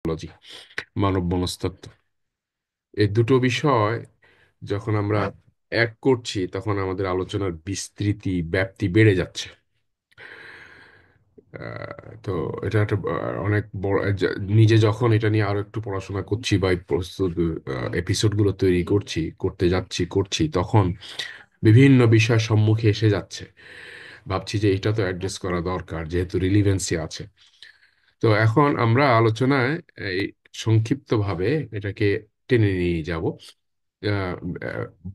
Psychology, মানব মনস্তত্ত্ব। এই দুটো বিষয় যখন আমরা এক করছি তখন আমাদের আলোচনার বিস্তৃতি ব্যাপ্তি বেড়ে যাচ্ছে। তো এটা একটা অনেক বড় নিজে যখন এটা নিয়ে আরো একটু পড়াশোনা করছি বা এই প্রস্তুত এপিসোডগুলো তৈরি করতে করছি, তখন বিভিন্ন বিষয় সম্মুখে এসে যাচ্ছে। ভাবছি যে এটা তো অ্যাড্রেস করা দরকার, যেহেতু রিলিভেন্সি আছে। তো এখন আমরা আলোচনায় এই সংক্ষিপ্তভাবে এটাকে টেনে নিয়ে যাব।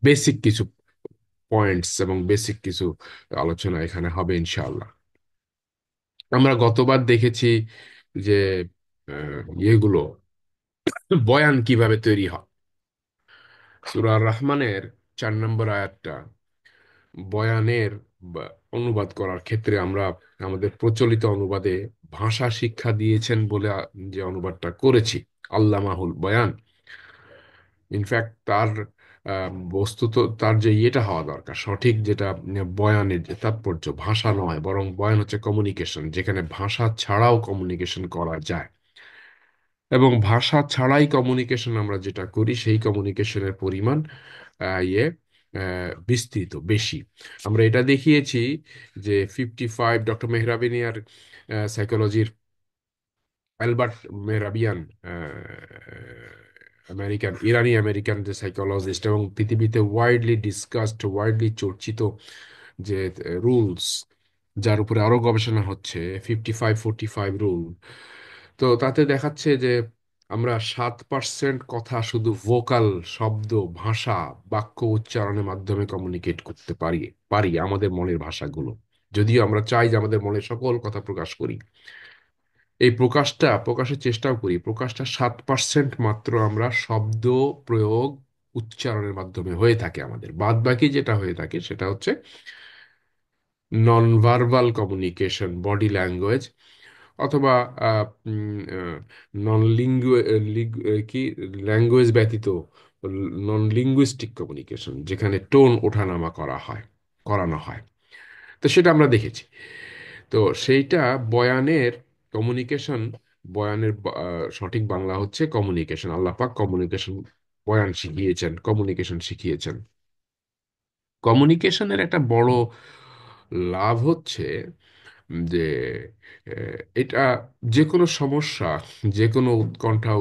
বেসিক কিছু পয়েন্টস এবং বেসিক কিছু আলোচনা এখানে হবে ইনশাআল্লাহ। আমরা গতবার দেখেছি যে ইয়েগুলো, বয়ান কিভাবে তৈরি হয়। সূরা আর রহমানের 4 নম্বর আয়াতটা বয়ানের বা অনুবাদ করার ক্ষেত্রে আমরা আমাদের প্রচলিত অনুবাদে ভাষা শিক্ষা দিয়েছেন বলে যে অনুবাদটা করেছি, আল্লামাহুল বয়ান। ইনফ্যাক্ট তার বস্তুত তার যে ইয়েটা হওয়া দরকার, সঠিক যেটা বয়ানের যে তাৎপর্য, ভাষা নয় বরং বয়ান হচ্ছে কমিউনিকেশন, যেখানে ভাষা ছাড়াও কমিউনিকেশন করা যায়। এবং ভাষা ছাড়াই কমিউনিকেশন আমরা যেটা করি সেই কমিউনিকেশনের পরিমাণ বিস্তৃত বেশি। আমরা এটা দেখিয়েছি যে 55 ডক্টর মেহরাবিনিয়ার সাইকোলজির, অ্যালবার্ট মেহরাবিয়ান, আমেরিকান ইরানি আমেরিকান যে সাইকোলজিস্ট এবং পৃথিবীতে ওয়াইডলি ডিসকাসড, ওয়াইডলি চর্চিত যে রুলস, যার উপরে আরো গবেষণা হচ্ছে, 55-45 রুল। তো তাতে দেখাচ্ছে যে আমরা 7% কথা শুধু ভোকাল শব্দ, ভাষা, বাক্য উচ্চারণের মাধ্যমে কমিউনিকেট করতে পারি পারি আমাদের মনের ভাষাগুলো। যদিও আমরা চাই যে আমাদের মনের সকল কথা প্রকাশ করি, এই প্রকাশের চেষ্টাও করি, প্রকাশটা 7% মাত্র আমরা শব্দ প্রয়োগ, উচ্চারণের মাধ্যমে হয়ে থাকে। আমাদের বাদ বাকি যেটা হয়ে থাকে সেটা হচ্ছে non verbal communication, body language, অথবা নন কি ল্যাঙ্গুয়েজ ব্যতীত নন লিঙ্গুইস্টিক কমিউনিকেশন, যেখানে টোন ওঠানামা করানো হয়। তো সেটা আমরা দেখেছি। তো সেইটা বয়ানের কমিউনিকেশন, সঠিক বাংলা হচ্ছে কমিউনিকেশন। আল্লাহ পাক কমিউনিকেশন, বয়ান শিখিয়েছেন, কমিউনিকেশন শিখিয়েছেন। কমিউনিকেশনের একটা বড় লাভ হচ্ছে যে এটা যে কোনো সমস্যা, যে কোনো উৎকণ্ঠা,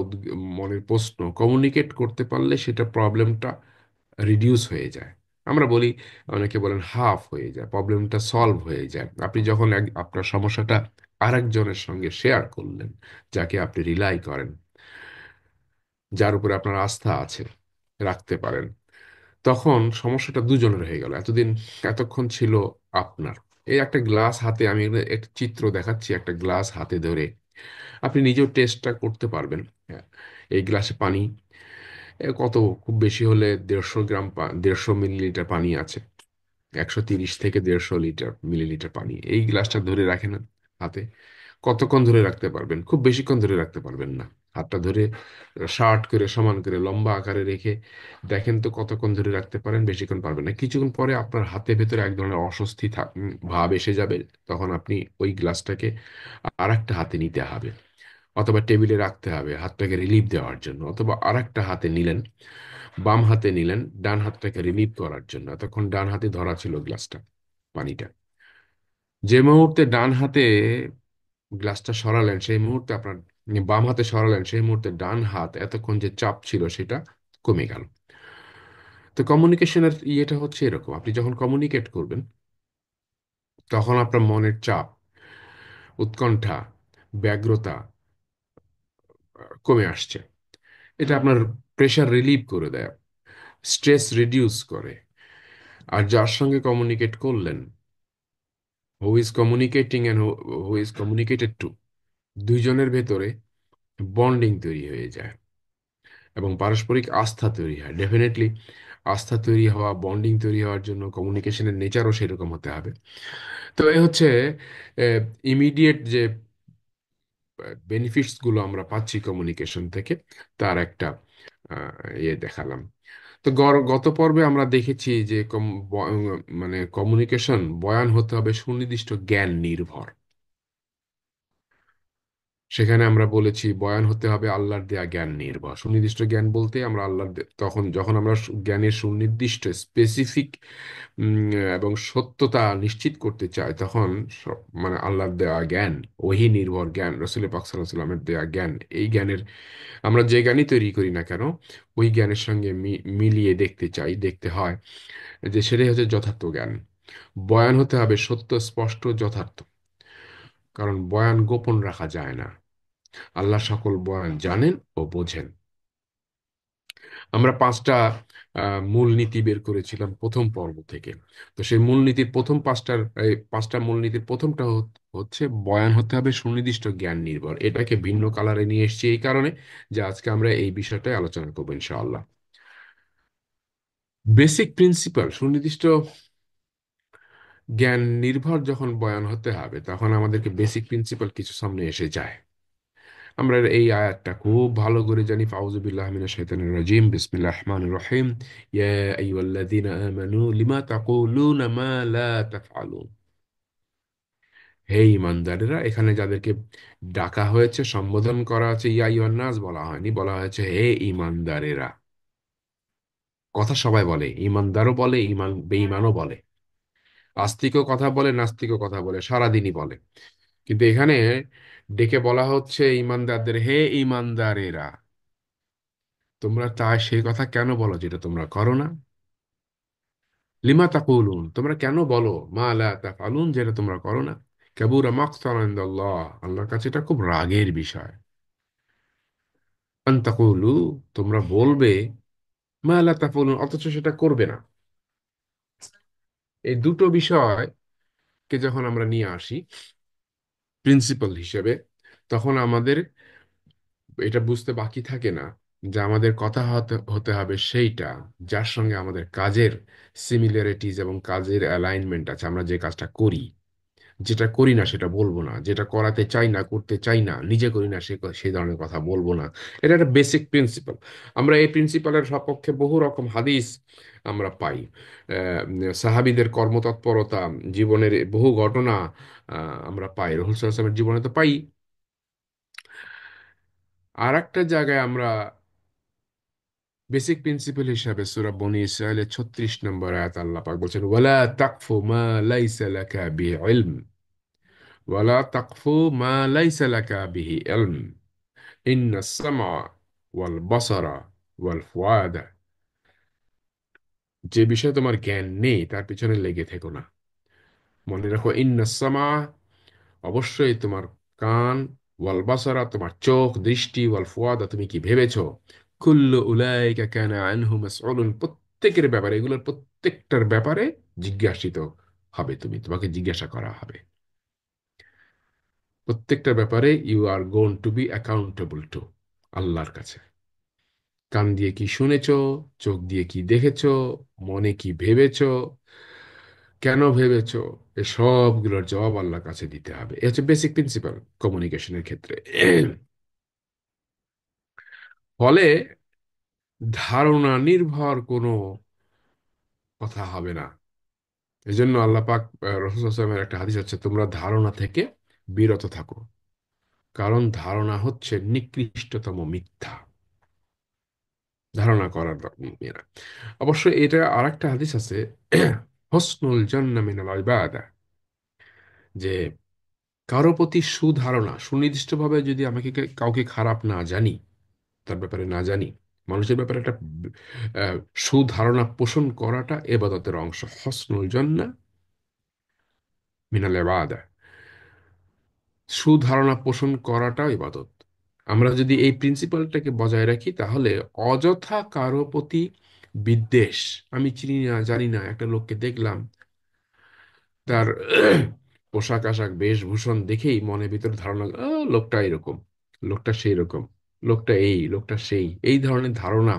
মনের প্রশ্ন কমিউনিকেট করতে পারলে সেটা প্রবলেমটা রিডিউস হয়ে যায়। আমরা বলি, অনেকে বলেন হাফ হয়ে যায়, প্রবলেমটা সলভ হয়ে যায়। আপনি যখন আপনার সমস্যাটা আরেকজনের সঙ্গে শেয়ার করলেন, যাকে আপনি রিলাই করেন, যার উপরে আপনার আস্থা আছে, রাখতে পারেন, তখন সমস্যাটা দুজনের হয়ে গেল। এতক্ষণ ছিল আপনার। এই একটা গ্লাস হাতে, আমি একটা চিত্র দেখাচ্ছি, একটা গ্লাস হাতে ধরে আপনি নিজেও টেস্টটা করতে পারবেন। হ্যাঁ, এই গ্লাসে পানি, কত, খুব বেশি হলে 150 গ্রাম, 150 মিলিলিটার পানি আছে। 130 থেকে 150 মিলিলিটার পানি, এই গ্লাসটা ধরে রাখেন হাতে। কতক্ষণ ধরে রাখতে পারবেন? খুব বেশিক্ষণ ধরে রাখতে পারবেন না। হাতটা ধরে শার্ট করে সমান করে লম্বা আকারে রেখে দেখেন তো কতক্ষণ ধরে রাখতে পারেন। বেশিক্ষণ পারবেন না। কিছুক্ষণ পরে আপনার হাতের ভেতরে এক ধরনের ভাব এসে যাবে। তখন আপনি ওই গ্লাসটাকে আর একটা হাতে নিতে হবে, অথবা টেবিলে রাখতে হবে হাতটাকে রিলিফ দেওয়ার জন্য, অথবা আর একটা হাতে নিলেন, বাম হাতে নিলেন ডান হাতটাকে রিলিফ করার জন্য। তখন ডান হাতে ধরা ছিল গ্লাসটা, পানিটা। যে মুহূর্তে ডান হাতে গ্লাসটা সরালেন, সেই মুহূর্তে আপনার বাম হাতে সরালেন, সেই মুহূর্তে ডান হাত এতক্ষণ যে চাপ ছিল সেটা কমে গেল। তো কমিউনিকেশনের ইয়েটা হচ্ছে এরকম, আপনি যখন কমিউনিকেট করবেন তখন আপনার মনের চাপ, উৎকণ্ঠা, ব্যগ্রতা কমে আসছে। এটা আপনার প্রেশার রিলিভ করে দেয়, স্ট্রেস রিডিউস করে। আর যার সঙ্গে কমিউনিকেট করলেন, who is communicating and who is communicated to, দুইজনের ভেতরে বন্ডিং তৈরি হয়ে যায় এবং পারস্পরিক আস্থা তৈরি হয়। ডেফিনেটলি আস্থা তৈরি হওয়া, বন্ডিং তৈরি হওয়ার জন্য কমিউনিকেশনের নেচারও সেরকম হতে হবে। তো এই হচ্ছে ইমিডিয়েট যে বেনিফিটস গুলো আমরা পাচ্ছি কমিউনিকেশন থেকে, তার একটা ইয়ে দেখালাম। তো গত পর্বে আমরা দেখেছি যে মানে কমিউনিকেশন, বয়ান হতে হবে সুনির্দিষ্ট জ্ঞান নির্ভর। সেখানে আমরা বলেছি বয়ান হতে হবে আল্লাহর দেয়া জ্ঞান নির্ভর। সুনির্দিষ্ট জ্ঞান বলতে আমরা তখন যখন আমরা জ্ঞানের সুনির্দিষ্ট স্পেসিফিক এবং সত্যতা নিশ্চিত করতে চাই, তখন মানে আল্লাহর দেয়া জ্ঞান, ওহী নির্ভর জ্ঞান, রসুল পাক সাল্লাল্লাহু আলাইহি ওয়াসাল্লামের দেয়া জ্ঞান, এই জ্ঞানের আমরা যে জ্ঞানই তৈরি করি না কেন, ওই জ্ঞানের সঙ্গে মিলিয়ে দেখতে চাই, দেখতে হয় যে সেটাই হচ্ছে যথার্থ জ্ঞান। বয়ান হতে হবে সত্য, স্পষ্ট, যথার্থ। কারণ বয়ান গোপন রাখা যায় না। আল্লাহ সকল বয়ান জানেন ও বোঝেন। আমরা পাঁচটা মূলনীতি বের করেছিলাম প্রথম পর্ব থেকে। তো সেই মূলনীতির প্রথম পাঁচটা মূলনীতির প্রথমটা হচ্ছে বয়ান হতে হবে সুনির্দিষ্ট জ্ঞান নির্ভর। এটাকে ভিন্ন কালারে নিয়ে এসেছি এই কারণে যে আজকে আমরা এই বিষয়টাই আলোচনা করবো ইনশাআল্লাহ। বেসিক প্রিন্সিপাল সুনির্দিষ্ট জ্ঞান নির্ভর যখন বয়ান হতে হবে, তখন আমাদেরকে বেসিক প্রিন্সিপাল কিছু সামনে এসে যায়। আমরা এই আয়াতটা খুব ভালো করে জানি, ফাউযু বিল্লাহি মিনাশ শাইতানির রাজিম, বিসমিল্লাহির রহমানির রহিম, ইয়া আইয়ুহাল্লাযীনা আমানু লিমা তাকুলুনা মা লা তাফআলুন। হে ঈমানদারেরা, এখানে যাদেরকে ডাকা হয়েছে, সম্বোধন করা আছে, ইয়া আইয়ুহান নাস বলা হয়নি, বলা হয়েছে হে ঈমানদারেরা। কথা সবাই বলে, ঈমানদারও বলে, বেঈমানও বলে, আস্তিকও কথা বলে, নাস্তিকও কথা বলে, সারাদিনই বলে। কিন্তু এখানে ডেকে বলা হচ্ছে ঈমানদারদের, হে ঈমানদারেরা, তোমরা তাই সেই কথা কেন বলো যেটা তোমরা করো না? লিমা তাকুলুন, তোমরা কেন বলো মা লা তাফআলুন, যেটা তোমরা করো না? কাবুরা মাকতান ইনদাল্লাহ, আল্লাহর কাছে এটা খুব রাগের বিষয়। আন তাকুলু, তোমরা বলবে মা লা তাফআলুন, অথচ সেটা করবে না। এই দুটো বিষয়কে যখন আমরা নিয়ে আসি প্রিন্সিপাল হিসেবে, তখন আমাদের এটা বুঝতে বাকি থাকে না যে আমাদের কথা হতে হতে হবে সেইটা যার সঙ্গে আমাদের কাজের সিমিলারিটিজ এবং কাজের অ্যালাইনমেন্ট আছে। আমরা যে কাজটা করি, যেটা করি না সেটা বলবো না, যেটা করাতে চাই না, করতে চাই না, নিজে করি না, সেই ধরনের কথা বলবো না। এটা একটা বেসিক প্রিন্সিপাল। আমরা এই প্রিন্সিপালের সপক্ষে বহু রকম হাদিস আমরা পাই। সাহাবীদের কর্মতৎপরতা, জীবনের বহু ঘটনা আমরা পাই, রাসূল সাল্লাল্লাহু আলাইহি ওয়াসাল্লামের জীবনে তো পাই। আর একটা জায়গায় আমরা বেসিক প্রিন্সিপাল হিসাবে সূরা বনী ইসরাঈলের 36 নম্বর আয়াত আল্লাহ পাক বলছেন, ওয়ালা তাকফু মা লাইসা লাকা বিহি ইলম, ওয়ালা তাকফু মা লাইসা লাকা বিহি ইলম, ইন্নাস সামআ ওয়াল বাসারা ওয়াল ফুয়াদা। যে বিষয়ে তোমার জ্ঞান নেই তার পিছনে লেগে থেকো না। মনে রাখো, ইন্নাস সামআ, অবশ্যই তোমার কান, ওয়াল বাসারা, তোমার চোখ দৃষ্টি, ওয়াল ফুয়াদা, তুমি কি ভেবেছো, কুল্লু উলাইকা কানা আনহু মাসউলুন, প্রত্যেকের ব্যাপারে, এগুলোর প্রত্যেকটার ব্যাপারে জিজ্ঞাসিত হবে, তোমাকে জিজ্ঞাসা করা হবে। প্রত্যেকটার ব্যাপারে you are gone to be accountable to, আল্লাহর কাছে। কান দিয়ে কি শুনেছো, চোখ দিয়ে কি দেখেছো, মনে কি ভেবেছো, কেন ভেবেছো, এই সবগুলোর জবাব আল্লাহর কাছে দিতে হবে। এ হচ্ছে বেসিক প্রিন্সিপাল কমিউনিকেশনের ক্ষেত্রে। ফলে ধারণা নির্ভর কোনো কথা হবে না। এই জন্য আল্লাহ পাক, রাসূল সাল্লাল্লাহু আলাইহি ওয়াসাল্লামের একটা হাদিস আছে, তোমরা ধারণা থেকে বিরত থাকো, কারণ ধারণা হচ্ছে নিকৃষ্টতম মিথ্যা। ধারণা করার মেয়েরা, অবশ্য এটা আর একটা হাদিস আছে, হসনুল জান্নাহ মিনাল ইবাদা, যে কারো প্রতি সুধারণা, সুনির্দিষ্টভাবে যদি আমাকে কাউকে খারাপ না জানি, তার ব্যাপারে না জানি, মানুষের ব্যাপারে একটা আহ, সুধারণা পোষণ করাটা এবাদতের অংশ। হসনুল জান্নাহ মিনাল ইবাদা, সুধারণা পোষণ করাটাও ইবাদত। আমরা যদি এই প্রিন্সিপালটাকে বজায় রাখি, তাহলে অযথা কারো প্রতি বিদ্বেষ, আমি চিনি না জানি না একটা লোককে দেখলাম, তার পোশাক আশাক বেশভূষণ দেখেই মনের ভিতর ধারণা, লোকটা এরকম, লোকটা সেই রকম, লোকটা এই, লোকটা সেই, এই ধরনের ধারণা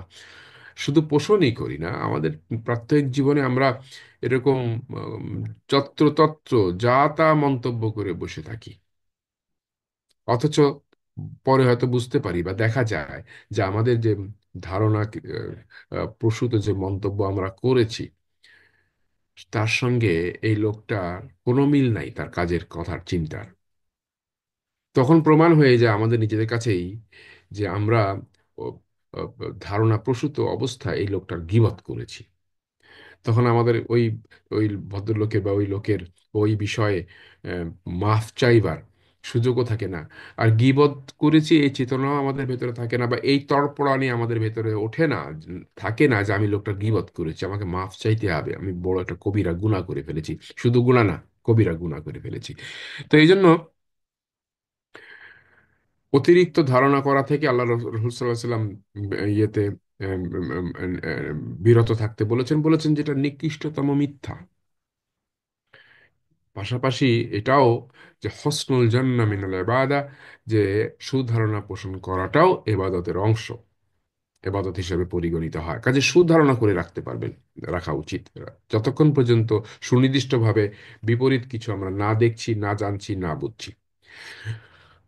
শুধু পোষণই করি না, আমাদের প্রাত্যহিক জীবনে আমরা এরকম যত্রতত্র যা তা মন্তব্য করে বসে থাকি। অথচ পরে হয়তো বুঝতে পারি বা দেখা যায় যে আমাদের যে ধারণা, প্রসূত যে মন্তব্য আমরা করেছি, তার সঙ্গে এই লোকটার কোনো মিল নাই, তার কাজের কথার চিন্তার। তখন প্রমাণ হয়ে যায় আমাদের নিজেদের কাছেই যে আমরা ও, ও, ধারণা প্রসূত অবস্থায় এই লোকটার গীবত করেছি। তখন আমাদের ওই ওই ভদ্রলোকের বা ওই লোকের ওই বিষয়ে আহ, মাফ চাইবার সুযোগও থাকে না। আর গীবত করেছি এই চেতনাও আমাদের ভেতরে থাকে না, বা এই তড়পড়ানি আমাদের ভেতরে ওঠে না, থাকে না যে আমি লোকটা গীবত করেছি, আমাকে মাফ চাইতে হবে, আমি বড় একটা কবিরা গুনাহ করে ফেলেছি। শুধু গুনাহ না, কবিরা গুনাহ করে ফেলেছি। তো এই জন্য অতিরিক্ত ধারণা করা থেকে আল্লাহ রসুল সাল্লাল্লাহু আলাইহি ওয়াসাল্লাম ইয়েতে আম, আম, আম, বিরত থাকতে বলেছেন, বলেছেন যেটা নিকৃষ্টতম মিথ্যা। পাশাপাশি এটাও যে হসনুল জান্নাহ মিনাল ইবাদা, যে সুধারণা পোষণ করাটাও এবাদতের অংশ, এবাদত হিসেবে পরিগণিত হয়। কাজে সুধারণা করে রাখতে পারবেন, রাখা উচিত যতক্ষণ পর্যন্ত সুনির্দিষ্টভাবে বিপরীত কিছু আমরা না দেখছি, না জানছি, না বুঝছি।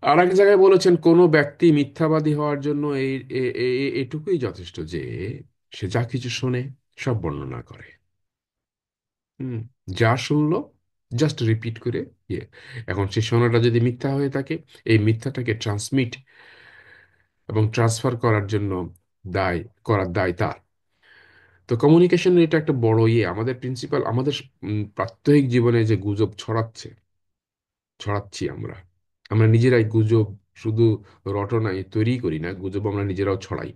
আর এক জায়গায় বলেছেন কোন ব্যক্তি মিথ্যাবাদী হওয়ার জন্য এটুকুই যথেষ্ট যে সে যা কিছু শোনে সব বর্ণনা করে। হুম, যা শুনলো জাস্ট রিপিট করে ইয়ে। এখন সে শোনাটা যদি মিথ্যা হয়ে থাকে, এই মিথ্যাটাকে ট্রান্সমিট এবং ট্রান্সফার করার জন্য দায়, করার দায় তার। তো কমিউনিকেশন এটা একটা বড় ইয়ে আমাদের প্রিন্সিপাল, আমাদের প্রাত্যহিক জীবনে যে গুজব ছড়াচ্ছি আমরা, আমরা নিজেরাই গুজব শুধু রটনাই তৈরি করি না, গুজব আমরা নিজেরাও ছড়াই।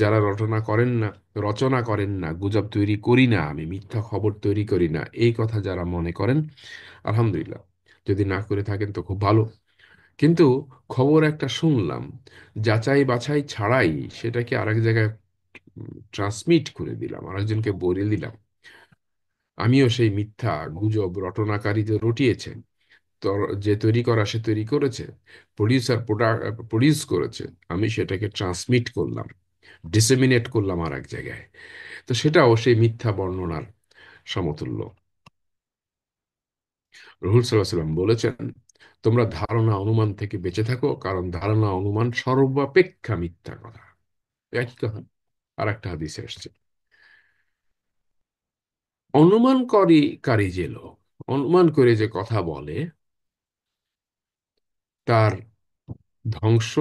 যারা রচনা করেন না, গুজব তৈরি করি না, আমি মিথ্যা খবর তৈরি করি না, এই কথা যারা মনে করেন, আলহামদুলিল্লাহ। যদি না করে থাকেন তো খুব ভালো। কিন্তু খবর একটা শুনলাম, যাচাই বাছাই ছাড়াই সেটাকে আরেক জায়গায় ট্রান্সমিট করে দিলাম, আরেকজনকে বলে দিলাম, আমিও সেই মিথ্যা গুজব রটনাকারী যে রটিয়েছে, যে তৈরি করা সে তৈরি করেছে, প্রডিউসার প্রডিউস করেছে, আমি সেটাকে ট্রান্সমিট করলাম, ডিসেমিনেট করলাম আর এক জায়গায়। তো সেটাও সেই মিথ্যা বর্ণনার সমতুল্য। রসূল সাল্লাল্লাহু আলাইহি ওয়াসাল্লাম বলেছেন, তোমরা ধারণা অনুমান থেকে বেঁচে থাকো, কারণ ধারণা অনুমান সর্বাপেক্ষা মিথ্যা কথা। একই কথা আর একটা হাদিসে আসছে। কারী যে লোক অনুমান করে যে কথা বলে, তার ধ্বংস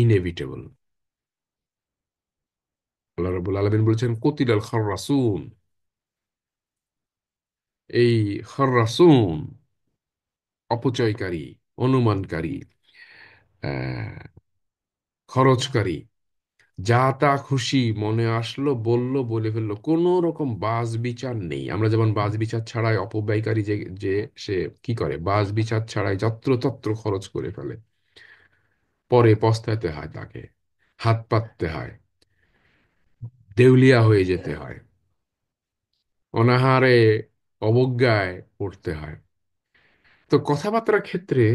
ইনএভিটেবল। আল্লাহ রাব্বুল আলামিন বলেছেন কুতিলাল খাররাসুন। এই খাররাসুন অপচয়কারী, অনুমানকারী, আহ, খরচকারী, যা তা খুশি মনে আসলো বলল, বলে ফেললো, কোনো রকম বাজ বিচার নেই। আমরা যেমন বাজ বিচার ছাড়াই অপব্যয়কারী যে যে সে কি করে, বাজ বিচার ছাড়াই যত্রতত্র খরচ করে ফেলে, পরে পস্তাতে হয়, তাকে হাত পাততে হয়, দেউলিয়া হয়ে যেতে হয়, অনাহারে অবজ্ঞায় পড়তে হয়। তো কথাবার্তার ক্ষেত্রে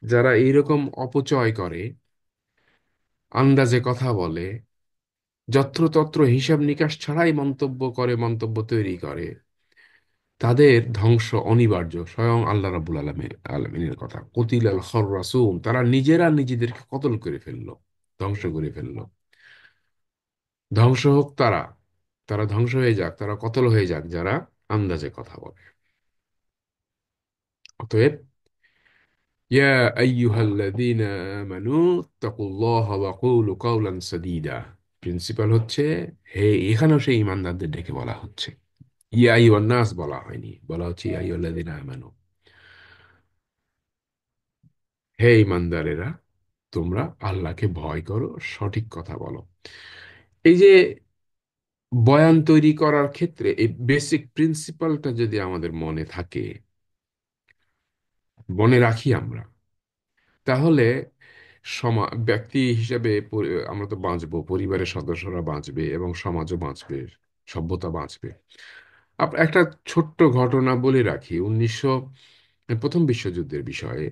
যারা এইরকম অপচয় করে, আন্দাজে কথা বলে, যত্রতত্র হিসাব নিকাশ ছাড়াই মন্তব্য করে, মন্তব্য তৈরি করে, তাদের ধ্বংস অনিবার্য। স্বয়ং আল্লাহ রাব্বুল আলামিনের কথা, কতিলাল খররাসুন, তারা নিজেরা নিজেদেরকে কতল করে ফেললো, ধ্বংস করে ফেললো। ধ্বংস হোক তারা, তারা ধ্বংস হয়ে যাক, তারা কতল হয়ে যাক যারা আন্দাজে কথা বলে। অতএব ইয়া আইয়ুহাল্লাযীনা আমানু তাকুল্লাহা ওয়া কুলু কাওলান সাদীদা, প্রিন্সিপাল হচ্ছে, হে, এখানেও সেই ইমানদারদের ডেকে বলা হচ্ছে। ইয়া আইয়ুহান নাস বলা হয়নি, বলা হচ্ছে ইয়া আইয়ুহাল্লাযীনা আমানু, হে ইমানদারেরা, তোমরা আল্লাহকে ভয় করো, সঠিক কথা বলো। এই যে বয়ান তৈরি করার ক্ষেত্রে এই বেসিক প্রিন্সিপালটা যদি আমাদের মনে থাকে, মনে রাখি আমরা, তাহলে ব্যক্তি হিসেবে আমরা তো বাঁচবো, পরিবারের সদস্যরা বাঁচবে এবং সমাজও বাঁচবে, সভ্যতা বাঁচবে। একটা ছোট্ট ঘটনা বলে রাখি, প্রথম বিশ্বযুদ্ধের বিষয়ে।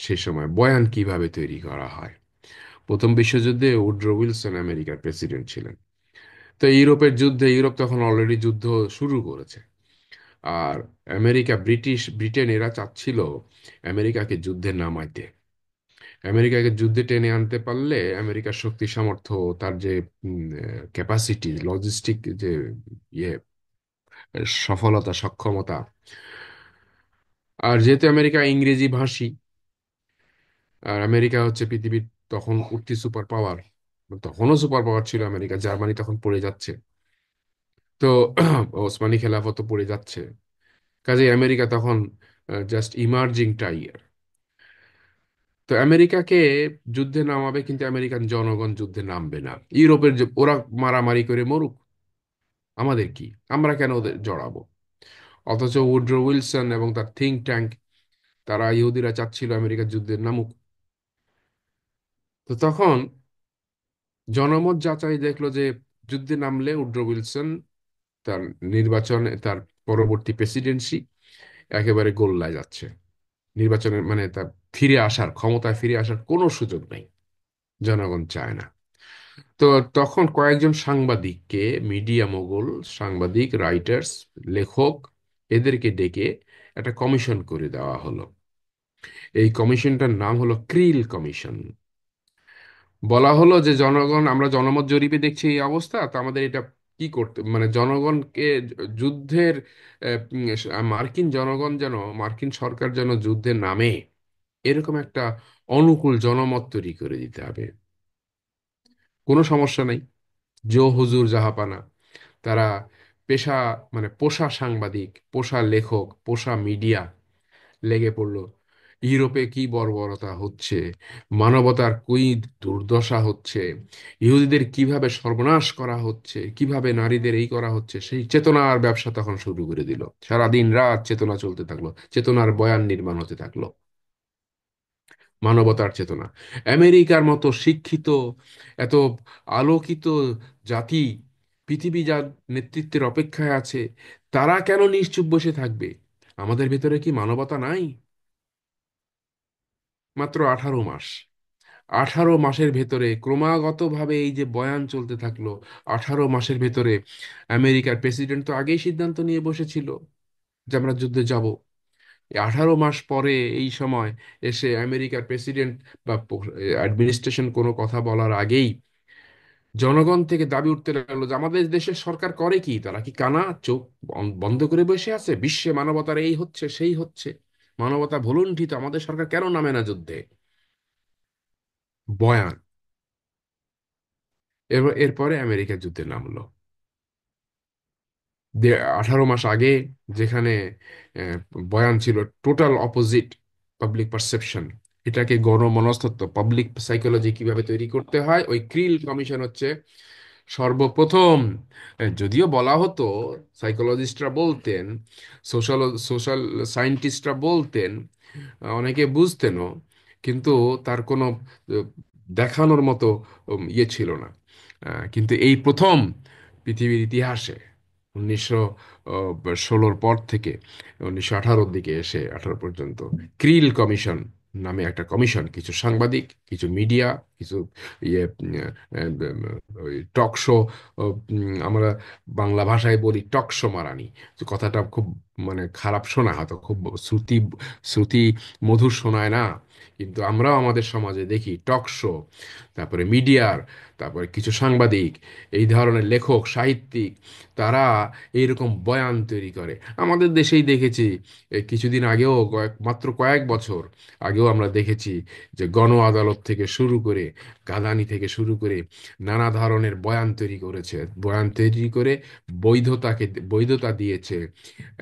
সে সময় বয়ান কিভাবে তৈরি করা হয়। প্রথম বিশ্বযুদ্ধে উড্রো উইলসন আমেরিকার প্রেসিডেন্ট ছিলেন। তো ইউরোপ তখন অলরেডি যুদ্ধ শুরু করেছে। আর ব্রিটেন এরা চাচ্ছিল আমেরিকাকে যুদ্ধে নামাইতে। আমেরিকাকে যুদ্ধে টেনে আনতে পারলে আমেরিকার শক্তি সামর্থ্য, তার যে ক্যাপাসিটি, লজিস্টিক যে ইয়ে, সফলতা, সক্ষমতা, আর যেহেতু আমেরিকা ইংরেজি ভাষী, আর আমেরিকা হচ্ছে পৃথিবীর তখন উঠতি সুপার পাওয়ার। তখনও সুপার পাওয়ার ছিল আমেরিকা, জার্মানি তখন পড়ে যাচ্ছে। তো ওসমানী খেলাফত পড়ে যাচ্ছে, কাজে আমেরিকা তখন জাস্ট ইমার্জিং টাইয়ার। তো আমেরিকাকে যুদ্ধে নামাবে, কিন্তু আমেরিকান জনগণ যুদ্ধে নামবে না। ইউরোপের ওরা মারামারি করে মরুক, আমাদের কি, আমরা কেন ওদের জড়াবো? অথচ উড্রো উইলসন এবং তার থিঙ্ক ট্যাঙ্ক, তারা ইহুদিরা চাচ্ছিল আমেরিকা যুদ্ধে নামুক। তো তখন জনমত যাচাই দেখলো যে যুদ্ধে নামলে উড্রো উইলসন তার নির্বাচনে, তার পরবর্তী প্রেসিডেন্সি একেবারে গোল্লায় যাচ্ছে। নির্বাচনের মানে তার ফিরে আসার, ক্ষমতায় ফিরে আসার কোনো সুযোগ নেই, জনগণ চায় না। তো তখন কয়েকজন সাংবাদিককে, মিডিয়া মোগল, সাংবাদিক, রাইটার্স, লেখক, এদেরকে ডেকে একটা কমিশন করে দেওয়া হলো। এই কমিশনটার নাম হলো ক্রিল কমিশন। বলা হলো যে জনগণ, আমরা জনমত জরিপে দেখছি এই অবস্থা, তো আমাদের এটা কি করতে, মানে জনগণকে যুদ্ধের মার্কিন জনগণ যেন, মার্কিন সরকার যেন যুদ্ধে নামে, এরকম একটা অনুকূল জনমত তৈরি করে দিতে হবে। কোনো সমস্যা নেই, জো হুজুর জাহাপানা, তারা পেশা, মানে পোষা সাংবাদিক, পোষা লেখক, পোষা মিডিয়া লেগে পড়লো। ইউরোপে কি বর্বরতা হচ্ছে, মানবতার কি দুর্দশা হচ্ছে, ইহুদিদের কিভাবে সর্বনাশ করা হচ্ছে, কিভাবে নারীদের এই করা হচ্ছে, সেই চেতনার ব্যবসা তখন শুরু করে দিল। সারাদিন রাত চেতনা চলতে থাকলো, চেতনার বয়ান নির্মাণ হতে থাকলো, মানবতার চেতনা। আমেরিকার মতো শিক্ষিত, এত আলোকিত জাতি, পৃথিবী যার নেতৃত্বের অপেক্ষায় আছে, তারা কেন নিশ্চুপ বসে থাকবে? আমাদের ভেতরে কি মানবতা নাই? মাত্র 18 মাস, 18 মাসের ভেতরে ক্রমাগতভাবে এই যে বয়ান চলতে থাকলো, 18 মাসের ভেতরে আমেরিকার প্রেসিডেন্ট তো আগেই সিদ্ধান্ত নিয়ে বসেছিল যে আমরা যুদ্ধে যাব। 18 মাস পরে এই সময় এসে আমেরিকার প্রেসিডেন্ট বা অ্যাডমিনিস্ট্রেশন কোনো কথা বলার আগেই জনগণ থেকে দাবি উঠতে লাগলো যে আমাদের দেশের সরকার করে কি, তারা কি কানা, চোখ বন্ধ করে বসে আছে? বিশ্বে মানবতার এই হচ্ছে সেই হচ্ছে, মানবতা ভুলুণ্ঠিত, আমাদের সরকার কেন নামে না যুদ্ধে? বয়ান। এরপরে আমেরিকা যুদ্ধে নামলো। 18 মাস আগে যেখানে আহ, বয়ান ছিল টোটাল অপোজিট, পাবলিক পারসেপশন, এটাকে গণমনস্তত্ত্ব, পাবলিক সাইকোলজি কিভাবে তৈরি করতে হয়, ওই ক্রিল কমিশন হচ্ছে সর্বপ্রথম। যদিও বলা হতো, সাইকোলজিস্টরা বলতেন, সোশ্যাল সোশ্যাল সায়েন্টিস্টরা বলতেন, অনেকে বুঝতেনও, কিন্তু তার কোনো আহ, দেখানোর মতো ইয়ে ছিল না। কিন্তু এই প্রথম পৃথিবীর ইতিহাসে 1916-র পর থেকে 1918-র দিকে এসে 18 পর্যন্ত ক্রিল কমিশন নামে একটা কমিশন, কিছু সাংবাদিক, কিছু মিডিয়া, কিছু ইয়ে ওই টক শো, আমরা বাংলা ভাষায় বলি টক শো মারানি, যে কথাটা খুব মানে খারাপ শোনা, হয়তো খুব শ্রুতি শ্রুতি মধুর শোনায় না, কিন্তু আমরাও আমাদের সমাজে দেখি টক শো, তারপরে মিডিয়ার, তারপরে কিছু সাংবাদিক, এই ধরনের লেখক, সাহিত্যিক, তারা এইরকম বয়ান তৈরি করে। আমাদের দেশেই দেখেছি, এই কিছুদিন আগেও, মাত্র কয়েক বছর আগেও আমরা দেখেছি যে গণ আদালত থেকে শুরু করে, গাদানি থেকে শুরু করে নানা ধরনের বয়ান তৈরি করেছে, বয়ান তৈরি করে বৈধতাকে, বৈধতা দিয়েছে।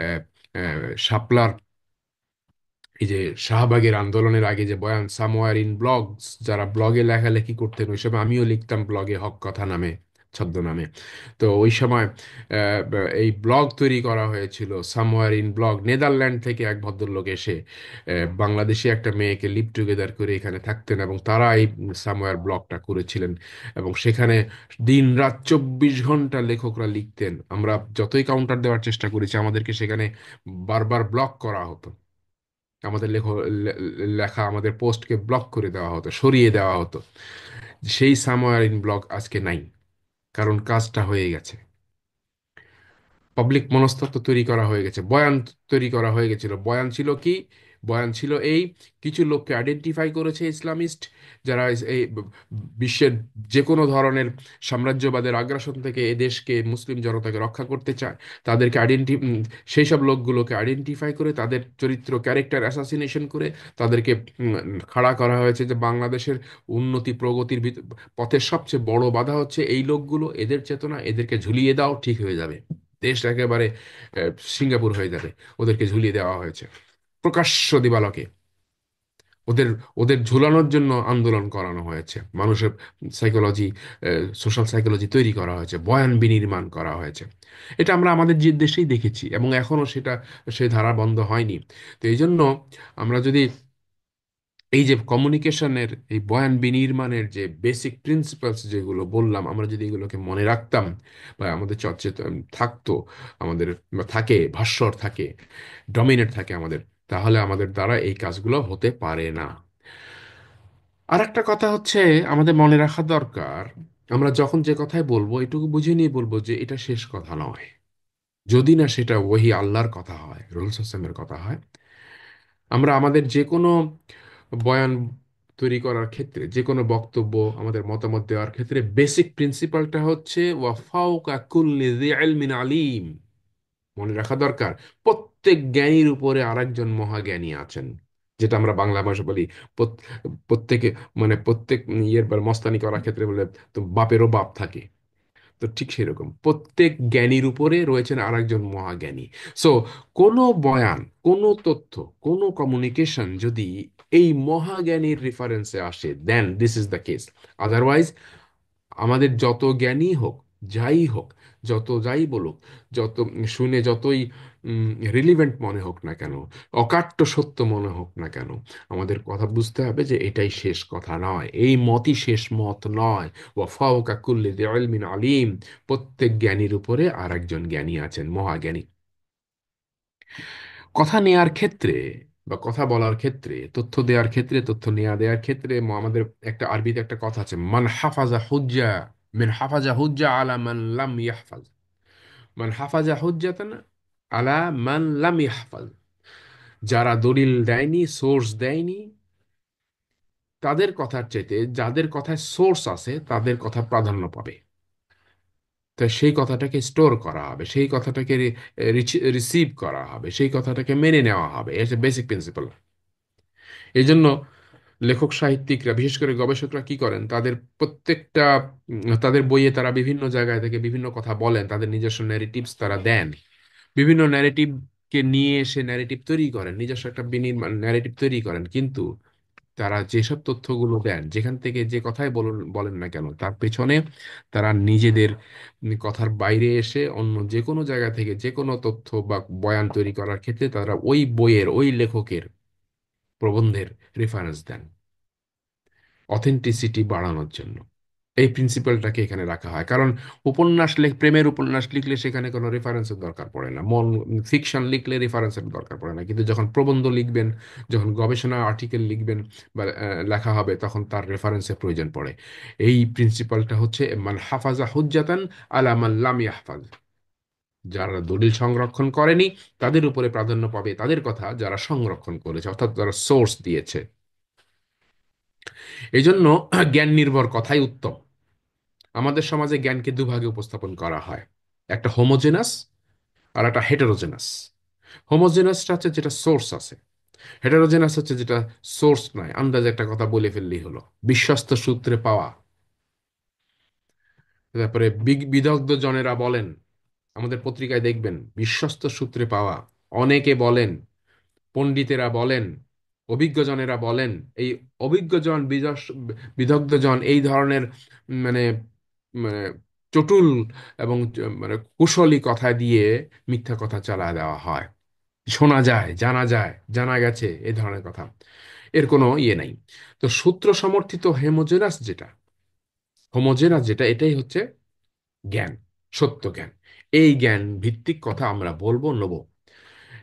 আহ, শাপলার, এই যে শাহবাগের আন্দোলনের আগে যে বয়ান, সামওয়্যার ইন ব্লগস, যারা ব্লগে লেখালেখি করতেন, ওই সময় আমিও লিখতাম ব্লগে, হক কথা নামে, ছদ্মনামে। তো ওই সময় এই ব্লগ তৈরি করা হয়েছিল, সামওয়্যার ইন ব্লগ, নেদারল্যান্ড থেকে এক ভদ্রলোক এসে বাংলাদেশে একটা মেয়েকে লিভ টুগেদার করে এখানে থাকতেন, এবং তারা এই সামওয়্যার ব্লগটা করেছিলেন। এবং সেখানে দিন রাত 24 ঘন্টা লেখকরা লিখতেন, আমরা যতই কাউন্টার দেওয়ার চেষ্টা করেছি, আমাদেরকে সেখানে বারবার ব্লক করা হতো, আমাদের লেখা, আমাদের পোস্টকে ব্লক করে দেওয়া হতো, সরিয়ে দেওয়া হতো। সেই সামওয়্যার ইন ব্লগ আজকে নাই, কারণ কাজটা হয়ে গেছে, পাবলিক মনস্তত্ত্ব তৈরি করা হয়ে গেছে, বয়ান তৈরি করা হয়ে গেছিল। বয়ান ছিল কি? বয়ান ছিল এই, কিছু লোককে আইডেন্টিফাই করেছে ইসলামিস্ট, যারা এই বিশ্বের যে কোনো ধরনের সাম্রাজ্যবাদের আগ্রাসন থেকে এ দেশকে, মুসলিম জনতাকে রক্ষা করতে চায়। তাদেরকে সেই সব লোকগুলোকে আইডেন্টিফাই করে তাদের চরিত্র, ক্যারেক্টার অ্যাসাসিনেশন করে তাদেরকে উম, খাড়া করা হয়েছে যে বাংলাদেশের উন্নতি প্রগতির পথের সবচেয়ে বড় বাধা হচ্ছে এই লোকগুলো, এদের চেতনা, এদেরকে ঝুলিয়ে দাও ঠিক হয়ে যাবে, দেশ একেবারে সিঙ্গাপুর হয়ে যাবে। ওদেরকে ঝুলিয়ে দেওয়া হয়েছে প্রকাশ্য দিবালোকে। ওদের ওদের ঝুলানোর জন্য আন্দোলন করানো হয়েছে, মানুষের সাইকোলজি, সোশ্যাল সাইকোলজি তৈরি করা হয়েছে, বয়ান বিনির্মাণ করা হয়েছে। এটা আমরা আমাদের যে দেশেই দেখেছি, এবং এখনো সেটা, সেই ধারা বন্ধ হয়নি। তো এই জন্য আমরা যদি এই যে কমিউনিকেশনের, এই বয়ান বিনির্মাণের যে বেসিক প্রিন্সিপালস যেগুলো বললাম, আমরা যদি এগুলোকে মনে রাখতাম বা আমাদের সচেতন থাকতো, আমাদের বা থাকে, ভাস্বর থাকে, ডমিনেট থাকে আমাদের, তাহলে আমাদের দ্বারা এই কাজগুলো হতে পারে না। আর একটা কথা হচ্ছে, আমাদের মনে রাখা দরকার, আমরা যখন যে কথাই বলবো এটুকু বুঝে নিয়ে বলবো যে এটা শেষ কথা নয়। যদি না সেটা ওহি আল্লাহর কথা হয়, রসুল হাসানের কথা হয়। আমরা আমাদের যে কোনো বয়ান তৈরি করার ক্ষেত্রে, যে কোনো বক্তব্য, আমাদের মতামত দেওয়ার ক্ষেত্রে বেসিক প্রিন্সিপালটা হচ্ছে ওয়া ফাওকা কুল্লি যি ইলমিন আলিম। মনে রাখা দরকার, প্রত্যেক জ্ঞানীর উপরে আরেকজন মহাজ্ঞানী আছেন। যেটা আমরা বাংলা ভাষা বলি, প্রত- প্রত্যেকে, মানে প্রত্যেক ইয়ের মস্তানি করার ক্ষেত্রে বলে তো বাপেরও বাপ থাকে। তো ঠিক সেরকম প্রত্যেক জ্ঞানীর উপরে রয়েছেন আরেকজন মহাজ্ঞানী। সো কোনো বয়ান, কোনো তথ্য, কোনো কমিউনিকেশন যদি এই মহাজ্ঞানীর রেফারেন্সে আসে, then this is the case. Otherwise আমাদের যত জ্ঞানী হোক, যাই হোক, যত যাই বলুক, যত শুনে যতই রিলিভেন্ট মনে হোক না কেন, অকাট্য সত্য মনে হোক না কেন, আমাদের কথা বুঝতে হবে যে এটাই শেষ কথা নয়, এই মতই শেষ মত নয়। ওয়া ফাওকা কুল্লি যি ইলমিন আলিম। প্রত্যেক জ্ঞানীর উপরে আর একজন জ্ঞানী আছেন, মহাজ্ঞানী। কথা নেয়ার ক্ষেত্রে বা কথা বলার ক্ষেত্রে, তথ্য দেওয়ার ক্ষেত্রে, তথ্য নেয়া দেওয়ার ক্ষেত্রে আমাদের একটা আরবিতে একটা কথা আছে, মান হাফাজা হুজ্জা মিন হাফাজা হুজ্জা আলা মান লাম ইয়াহফাজ। মান হাফাজা হুজ্জাতান আলা মান লাম ইয়াহফাজ। যারা দলিল দেয়নি, সোর্স দেয়নি, তাদের কথার চাইতে যাদের কথায় সোর্স আছে তাদের কথা প্রাধান্য পাবে। তাই সেই কথাটাকে স্টোর করা হবে, সেই কথাটাকে রিসিভ করা হবে, সেই কথাটাকে মেনে নেওয়া হবে। এটা বেসিক প্রিন্সিপাল। এই জন্য লেখক সাহিত্যিকরা, বিশেষ করে গবেষকরা কি করেন, তাদের প্রত্যেকটা তাদের বইয়ে তারা বিভিন্ন জায়গায় থেকে বিভিন্ন কথা বলেন, তাদের নিজস্ব ন্যারেটিভস তারা দেন। বিভিন্ন ন্যারেটিভকে নিয়ে এসে ন্যারেটিভ তৈরি করেন, নিজস্ব একটা বিনির্মাণ ন্যারেটিভ তৈরি করেন। কিন্তু তারা যেসব তথ্যগুলো দেন, যেখান থেকে যে কথাই বলুন বলেন না কেন, তার পেছনে তারা নিজেদের কথার বাইরে এসে অন্য যে কোনো জায়গা থেকে যে কোনো তথ্য বা বয়ান তৈরি করার ক্ষেত্রে তারা ওই বইয়ের, ওই লেখকের প্রবন্ধের রেফারেন্স দেন, অথেন্টিসিটি বাড়ানোর জন্য। এই প্রিন্সিপালটাকে এখানে রাখা হয়, কারণ প্রেমের উপন্যাস লিখলে সেখানে কোনো রেফারেন্সের দরকার পড়ে না, ফিকশন লিখলে রেফারেন্সের দরকার পড়ে না। কিন্তু যখন প্রবন্ধ লিখবেন, যখন গবেষণা আর্টিকেল লিখবেন বা লেখা হবে, তখন তার রেফারেন্সের প্রয়োজন পড়ে। এই প্রিন্সিপালটা হচ্ছে মান হাফাজা হুজ্জাতান আলা মান লাম ইয়াহফাজ। যারা দলিল সংরক্ষণ করেনি তাদের উপরে প্রাধান্য পাবে তাদের কথা যারা সংরক্ষণ করেছে, অর্থাৎ যারা সোর্স দিয়েছে। এই জন্য জ্ঞান নির্ভর কথাই উত্তম। আমাদের সমাজে জ্ঞানকে দুভাগে উপস্থাপন করা হয়, একটা হোমোজেনাস আর একটা হেটেরোজেনাস। হোমোজেনাসটা হচ্ছে যেটা সোর্স আছে, হেটেরোজেনাস হচ্ছে যেটা সোর্স নয়, আন্দাজে একটা কথা বলে ফেললেই হলো, বিশ্বস্ত সূত্রে পাওয়া। তারপরে বিদগ্ধ জনেরা বলেন, আমাদের পত্রিকায় দেখবেন বিশ্বস্ত সূত্রে পাওয়া, অনেকে বলেন, পণ্ডিতেরা বলেন, অভিজ্ঞজনেরা বলেন। এই অভিজ্ঞজন, বিদগ্ধজন, এই ধরনের মানে মানে চটুল এবং মানে কুশলী কথা দিয়ে মিথ্যা কথা চালা দেওয়া হয়, শোনা যায়, জানা যায়, জানা গেছে, এই ধরনের কথা। এর কোনো ইয়ে নাই। তো সূত্র সমর্থিত হোমোজেনাস যেটা, এটাই হচ্ছে জ্ঞান, সত্য জ্ঞান। এই জ্ঞান ভিত্তিক কথা আমরা বলবো, নেব।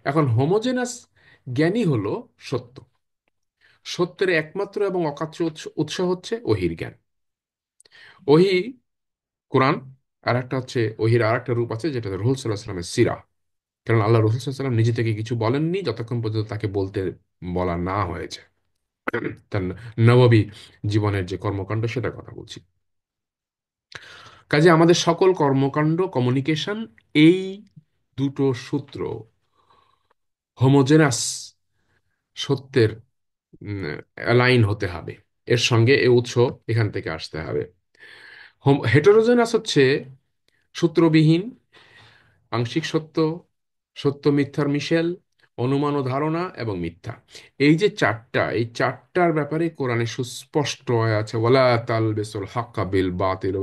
এখন হোমোজেনাস জ্ঞানই হলো সত্য। সত্যের একমাত্র এবং অকাট্য উৎস হচ্ছে ওহির জ্ঞান। ওহি, কোরআন। আর একটা হচ্ছে ওহির আর একটা রূপ আছে, যেটা রসূল সাল্লাল্লাহু আলাইহি ওয়াসাল্লামের সিরা। কারণ আল্লাহ রসূল সাল্লাল্লাহু আলাইহি ওয়াসাল্লাম নিজে থেকে কিছু বলেননি যতক্ষণ পর্যন্ত তাকে বলতে বলা না হয়েছে। তার নববী জীবনের যে কর্মকাণ্ড সেটার কথা বলছি। কাজে আমাদের সকল কর্মকাণ্ড, কমিউনিকেশন, এই দুটো সূত্র, হোমোজেনাস সত্যের অ্যালাইন হতে হবে। এর সঙ্গে এ উৎস এখান থেকে আসতে হবে। হেটেরোজেনাস হচ্ছে সূত্রবিহীন, আংশিক সত্য, সত্য মিথ্যার মিশেল, অনুমান ও ধারণা এবং মিথ্যা। এই যে চারটা, এই চারটার ব্যাপারে কোরআনে সুস্পষ্ট হয়ে আছে, ওয়ালা তালবিসুল হাক্কা বিল বাতিল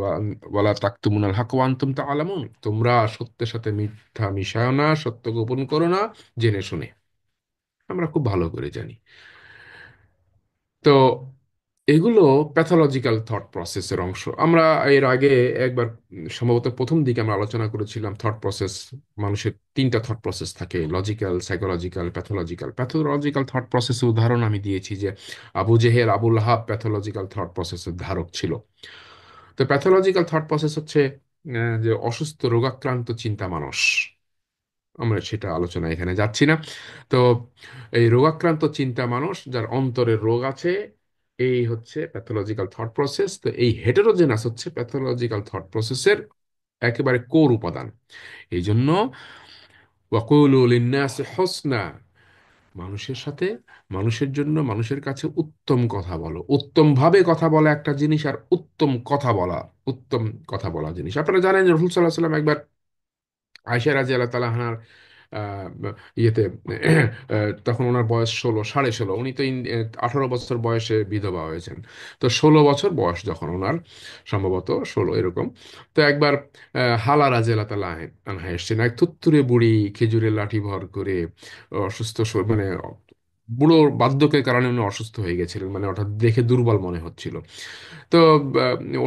ওয়ালা তাকতুমুনাল হাক্কা ওয়া আনতুম তাআলামুন। তোমরা সত্যের সাথে মিথ্যা মিশাও না, সত্য গোপন করো না জেনে শুনে। আমরা খুব ভালো করে জানি। তো এগুলো প্যাথোলজিক্যাল থট প্রসেসের অংশ। আমরা এর আগে একবার সম্ভবত প্রথম দিকে আমরা আলোচনা করেছিলাম থট প্রসেস। মানুষের তিনটা থট প্রসেস থাকে, logical, psychological, pathological. Pathological thought প্রসেসের উদাহরণ আমি দিয়েছি যে আবু জেহেল, আবুল লাহাব প্যাথোলজিক্যাল থট প্রসেসের ধারক ছিল। তো প্যাথোলজিক্যাল থট প্রসেস হচ্ছে যে অসুস্থ, রোগাক্রান্ত চিন্তা মানুষ। আমরা সেটা আলোচনা এখানে যাচ্ছি না। তো এই রোগাক্রান্ত চিন্তা মানুষ, যার অন্তরের রোগ আছে, এই হচ্ছে প্যাথোলজিক্যাল থট প্রসেস। তো এই হেটেরোজেনাস হচ্ছে প্যাথোলজিক্যাল থট প্রসেসের একেবারে কোর উপাদান। এই জন্য ওয়াকুলু লিন্নাসি হুসনা, মানুষের সাথে, মানুষের জন্য, মানুষের কাছে উত্তম কথা বলো। উত্তম ভাবে কথা বলা একটা জিনিস, আর উত্তম কথা বলা, উত্তম কথা বলা জিনিস। আপনারা জানেন যে রাসূল সাল্লাল্লাহু আলাইহি ওয়াসাল্লাম একবার আয়েশা রাদিয়াল্লাহু তাআলা আনহার ইয়েতে তখন ওনার বয়স 16, 16.5। উনি তো 18 বছর বয়সে বিধবা হয়েছেন। তো 16 বছর বয়স যখন ওনার, সম্ভবত 16 এরকম। তো একবার হালা রাদিয়াল্লাহু তাআলা আনহা এসছেন, এক থুত্তুরে বুড়ি, খেজুরের লাঠি ভর করে, অসুস্থ মানে বুড়ো বার্ধক্যের কারণে উনি অসুস্থ হয়ে গেছিলেন, মানে ওটা দেখে দুর্বল মনে হচ্ছিল। তো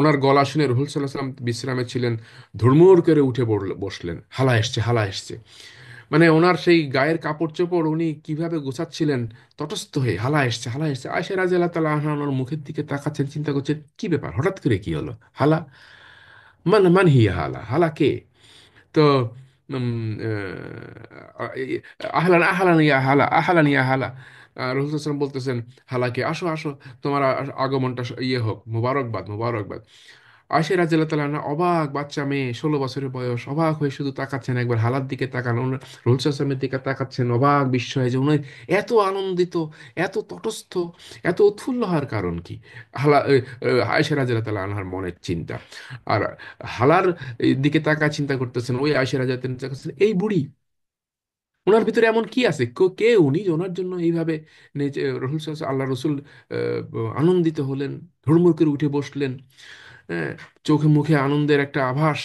ওনার গলা শুনে রাসূল সাল্লাল্লাহু আলাইহি ওয়াসাল্লাম বিশ্রামে ছিলেন, ধুরমুর করে উঠে বসলেন, হালা এসছে, হালা এসছে। মানে ওনার সেই গায়ের কাপড় চোপড় উনি কিভাবে গোছাচ্ছিলেন, তটস্থ হয়ে, হালা এসছে, হালা এসছে। আয়েশা রাদিয়াল্লাহু তাআলা আনহা ওনার মুখের দিকে তাকাচ্ছেন, চিন্তা করছেন কি ব্যাপার, হঠাৎ করে কি হলো, হালা, মান মান হিয়া হালা, হালা কে? তো উম, আহলান আহলান ইয়া হালা, আহলান ইয়া হালা। রাসূল সাল্লাল্লাহু আলাইহি ওয়াসাল্লাম বলতেছেন হালাকে, আসো আসো, তোমার আগমনটা ইয়ে হোক, মুবারকবাদ, মুবারকবাদ। আয়েশা রাদিয়াল্লাহু তাআলা আনহা অবাক, বাচ্চা মেয়ে, 16 বছরের বয়স, অবাক হয়ে শুধু তাকাচ্ছেন, একবার হালার দিকে তাকান, রাসূল সাল্লাল্লাহু আলাইহি ওয়াসাল্লামের দিকে তাকাচ্ছেন, অবাক বিস্ময়ে যে উনি এত আনন্দিত, এত তটস্থ, এত উৎফুল্ল হওয়ার কারণ কি? আয়েশা রাদিয়াল্লাহু তাআলা আনহার মনের চিন্তা। আর হালার এই দিকে তাকায় চিন্তা করতেছেন, ওই আয়েশা রাদিয়াল্লাহু তাআলা চিন্তা করতেছেন, এই বুড়ি, ওনার ভিতরে এমন কি আছে, কে উনি যে ওনার জন্য এইভাবে আল্লাহ রসুল আনন্দিত হলেন, ধুমড় করে উঠে বসলেন, হ্যাঁ, চোখে মুখে আনন্দের একটা আভাস।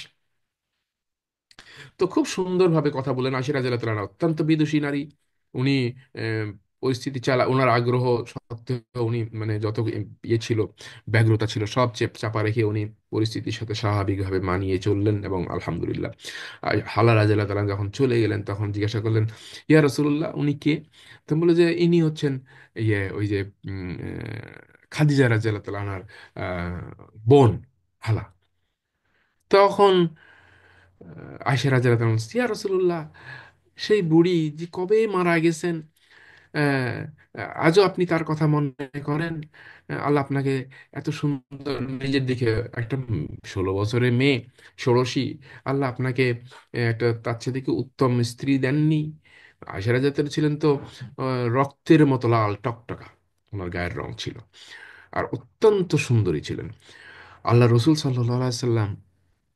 তো খুব সুন্দরভাবে কথা বলেন। আশিরা জেলা তারা অত্যন্ত বিদুষী নারী। উনি আহ, পরিস্থিতি ওনার আগ্রহ সত্ত্বেও উনি মানে যত ইয়ে ছিল, ব্যগ্রতা ছিল, সব চাপা রেখে উনি পরিস্থিতির সাথে স্বাভাবিকভাবে মানিয়ে চললেন, এবং আলহামদুলিল্লাহ। আর হালা রাজা তারা যখন চলে গেলেন, তখন জিজ্ঞাসা করলেন, ইয়া রাসূলুল্লাহ, উনি কে? তো বললো যে ইনি হচ্ছেন ইয়ে ওই যে খাদিজা রাদিয়াল্লাহু তাআলা আনহার বোন, হালা। তখন আয়েশা রাদিয়াল্লাহু তাআলা বলছেন, ইয়া রাসূলুল্লাহ, সেই বুড়ি যে কবে মারা গেছেন, আহ, আজও আপনি তার কথা মনে করেন? আল্লাহ আপনাকে এত সুন্দর, নিজের দিকে একটা 16 বছরের মেয়ে, ষোড়শী, আল্লাহ আপনাকে একটা তার চেয়ে দেখে উত্তম স্ত্রী দেননি? আয়েশা রাদিয়াল্লাহু ছিলেন তো রক্তের মতো লাল টকটকা, ওনার গায়ের রং ছিল, আর অত্যন্ত সুন্দরী ছিলেন। আল্লাহ রসুল সাল্লাল্লাহু আলাইহি সাল্লাম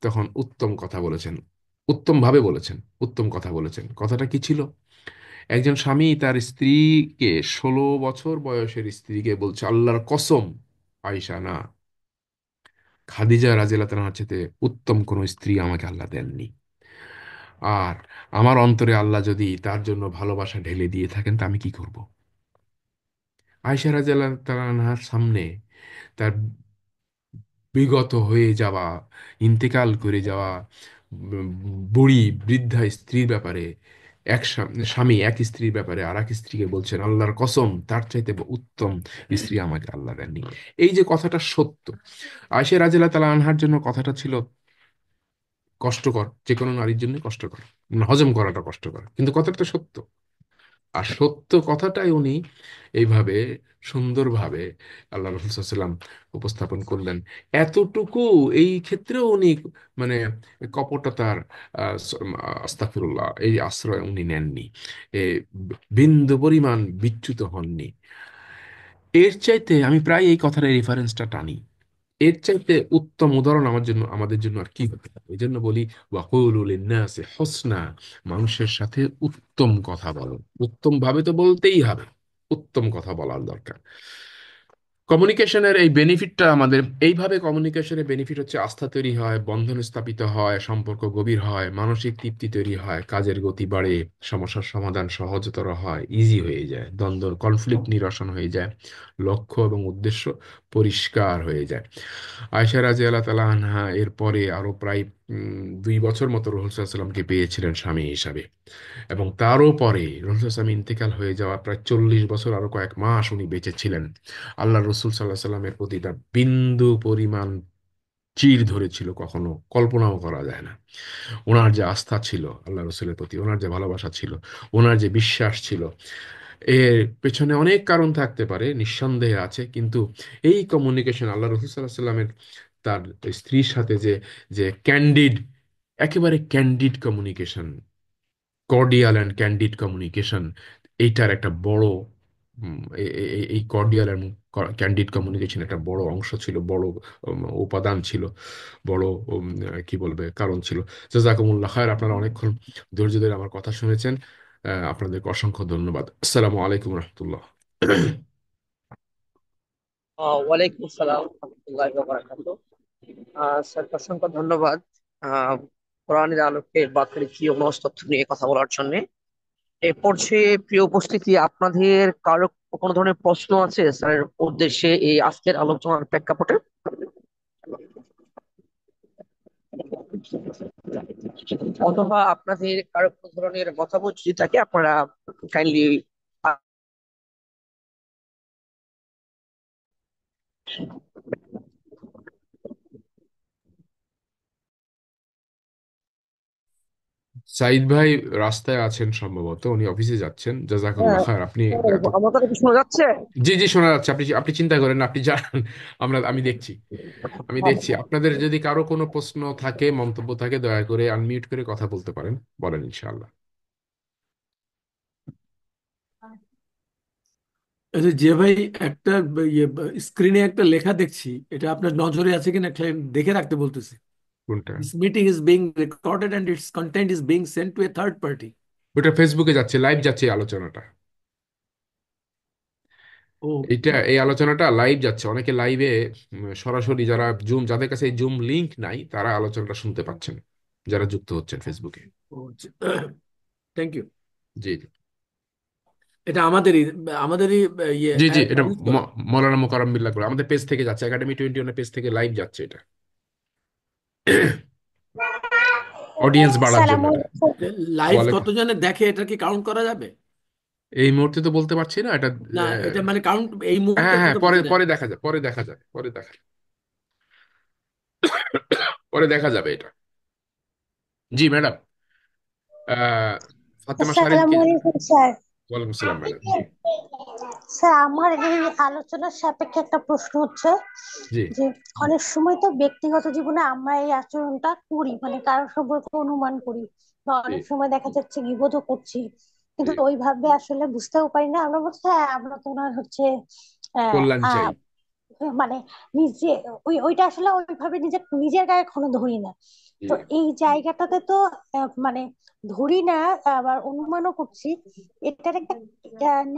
তখন উত্তম কথা বলেছেন, উত্তম ভাবে বলেছেন, উত্তম কথা বলেছেন। কথাটা কি ছিল? একজন স্বামী তার স্ত্রীকে, 16 বছর বয়সের স্ত্রীকে বলছে, আল্লাহর কসম, আয়েশা না, খাদিজা রাদিয়াল্লাহু তাআলার চেয়ে উত্তম কোন স্ত্রী আমাকে আল্লাহ দেননি। আর আমার অন্তরে আল্লাহ যদি তার জন্য ভালোবাসা ঢেলে দিয়ে থাকেন, তা আমি কি করব? আয়েশা রাদিয়াল্লাহু তাআলার সামনে তার বিগত হয়ে যাওয়া, ইন্তেকাল করে যাওয়া উম, বুড়ি, বৃদ্ধা স্ত্রীর ব্যাপারে, স্বামী এক স্ত্রীর ব্যাপারে আর এক স্ত্রীকে বলছেন, আল্লাহর কসম, তার চাইতে উত্তম স্ত্রী আমাকে আল্লাহ দেননি। এই যে কথাটা সত্য। আয়েশা রাদিয়াল্লাহু তাআলা আনহার জন্য কথাটা ছিল কষ্টকর, যে কোনো নারীর জন্য কষ্টকর, হজম করাটা কষ্টকর, কিন্তু কথাটা তো সত্য। আর সত্য কথাটাই উনি এইভাবে সুন্দরভাবে আল্লাহ রসুল সাল্লাম উপস্থাপন করলেন। এতটুকু এই ক্ষেত্রেও উনি মানে কপটতার আস্তাগফিরুল্লাহ এই আশ্রয় উনি নেননি, এ বিন্দু পরিমাণ বিচ্যুত হননি। এর চাইতে আমি প্রায় এই কথার রেফারেন্সটা টানি, এর চাইতে উত্তম উদাহরণ আমার জন্য আমাদের জন্য আর কি হতে পারে। এই জন্য বলি ওয়াকুলু লিন্নাসি হুসনা, মানুষের সাথে উত্তম কথা বলো। উত্তম ভাবে তো বলতেই হবে, উত্তম কথা বলার দরকার। কমিউনিকেশনের এই বেনিফিটটা আমাদের, এইভাবে কমিউনিকেশনের বেনিফিট হচ্ছে আস্থা তৈরি হয়, বন্ধন স্থাপিত হয়, সম্পর্ক গভীর হয়, মানসিক তৃপ্তি তৈরি হয়, কাজের গতি বাড়ে, সমস্যার সমাধান সহজতর হয়, ইজি হয়ে যায়, দ্বন্দ্ব কনফ্লিক্ট নিরসন হয়ে যায়, লক্ষ্য এবং উদ্দেশ্য পরিষ্কার হয়ে যায়। আয়েশা রাদিয়াল্লাহু তাআলা আনহা এরপরে আরো প্রায় 2 বছর মতো রাসূল সাল্লাল্লাহু আলাইহি ওয়াসাল্লামকে পেয়েছিলেন স্বামী হিসাবে। এবং তারও পরে রসুল সাল্লাম ইন্তেকাল হয়ে যাওয়া প্রায় 40 বছর আরো কয়েক মাস উনি বেঁচে ছিলেন। আল্লাহ রসুল সাল্লাহ সাল্লামের প্রতি তার বিন্দু পরিমাণ চির ধরেছিল, কখনো কল্পনাও করা যায় না। ওনার যে আস্থা ছিল আল্লাহ রসুলের প্রতি, ওনার যে ভালোবাসা ছিল, ওনার যে বিশ্বাস ছিল, এর পেছনে অনেক কারণ থাকতে পারে, নিঃসন্দেহে আছে। কিন্তু এই কমিউনিকেশন আল্লাহ রসুল সাল্লাহ সাল্লামের তার স্ত্রীর সাথে যে যে ক্যান্ডিড, একেবারে candid communication, cordial and candid communication, এইটার একটা বড় এই কর্ডিয়াল অ্যান্ড ক্যান্ডিড কমিউনিকেশন একটা বড় অংশ ছিল, বড় উপাদান ছিল, বড় কি বলবে কারণ ছিল। জাযাকুমুল্লাহ খায়ের, আপনারা অনেকক্ষণ ধৈর্য ধরে আমার কথা শুনেছেন। আপনাদেরকে অসংখ্য ধন্যবাদ। আসসালামু আলাইকুম রহমতুল্লাহ। ওয়ালাইকুম আসসালাম রহমতুল্লাহি ওয়া বারাকাতুহু। স্যার, অসংখ্য ধন্যবাদ আহ কোরআনের আলোকে বাকের কি মনস্তত্ত্ব নিয়ে কথা বলার জন্য। এ পর্যায়ে প্রিয় উপস্থিতি, আপনাদের কারো কোনো ধরনের প্রশ্ন আছে স্যারের উদ্দেশ্যে এই আজকের আলোচনার প্রেক্ষাপটে? অথবা আপনাদের কারো কোনো ধরনের মতামত যদি থাকে আপনারা কাইন্ডলি। সাইদ ভাই রাস্তায় আছেন সম্ভবত, উনি অফিসে যাচ্ছেন। জাজাকাল্লাহ হ্যাঁ, খায়ের, আপনি এত। আমার কথা কি শোনা যাচ্ছে? জি জি, শোনা যাচ্ছে। আপনি আপনি চিন্তা করেন না, আপনি যান। আমি দেখছি, আপনাদের যদি কারো কোনো প্রশ্ন থাকে, মন্তব্য থাকে, দয়া করে আনমিউট করে কথা বলতে পারেন, বলেন ইনশাআল্লাহ। আচ্ছা, যে ভাই, একটা ইয়ে স্ক্রিনে একটা লেখা দেখছি, এটা আপনার নজরে আছে কিনা একটু দেখে রাখতে বলতেছি। কোনটা? This meeting is being recorded and its content is being sent to a third party. ওটা ফেসবুকে যাচ্ছে, লাইভ যাচ্ছে এই আলোচনাটা। ও, এই আলোচনাটা লাইভ যাচ্ছে, অনেকে লাইভে সরাসরি, যারা জুম, যাদের কাছে এই জুম লিংক নাই, তারা আলোচনাটা শুনতে পাচ্ছেন, যারা যুক্ত হচ্ছেন ফেসবুকে। ও, থ্যাংক ইউ। জি জি। এটা আমাদেরই ইয়ে জি জি, অ্যাপ এটা ইউজ করে। মৌলানা মোকাররম বিল্লাহ করে আমাদের পেজ থেকে যাচ্ছে, একাডেমি 21 পেজ থেকে লাইভ যাচ্ছে এটা। অডিয়েন্স বাড়ার জন্য এটা। সালামালাইকুম। লাইভ ওয়ালাইকুম। কতজনে দেখে এটা কি কাউন্ট করা যাবে? এই মুহূর্তে তো বলতে পারছি না এটা। না, এটা মানে কাউন্ট এই হ্যাঁ মুহূর্তের হ্যাঁ, কথা পরে বলছি না। পরে দেখা যাবে, পরে দেখা যাবে এটা। জি ম্যাডাম। আহ ফাতেমা শারীন আসসালামু কি? আলাইকুম স্যার। ওয়ালাইকুম সালাম ম্যাডাম, জি। স্যার, আমার এই আলোচনার সাপেক্ষে একটা প্রশ্ন হচ্ছে জি যে অনেক সময় তো ব্যক্তিগত জীবনে আমরা এই আচরণটা করি, মানে কারোর সম্পর্কে অনুমান করি, বা জি অনেক সময় দেখা যাচ্ছে গিবতও করছি, জি। কিন্তু ওইভাবে আসলে বুঝতেও পারি না। আমরা বলছি হ্যাঁ, আমরা তো ওনার হচ্ছে আহ কল্যাণ চাই। আহ, মানে নিজে ওইটা আসলে ওইভাবে নিজের গায়ে কখনো ধরি না। জি। তো এই জায়গাটাতে তো মানে ধরি না, আবার অনুমানও করছি, এটার একটা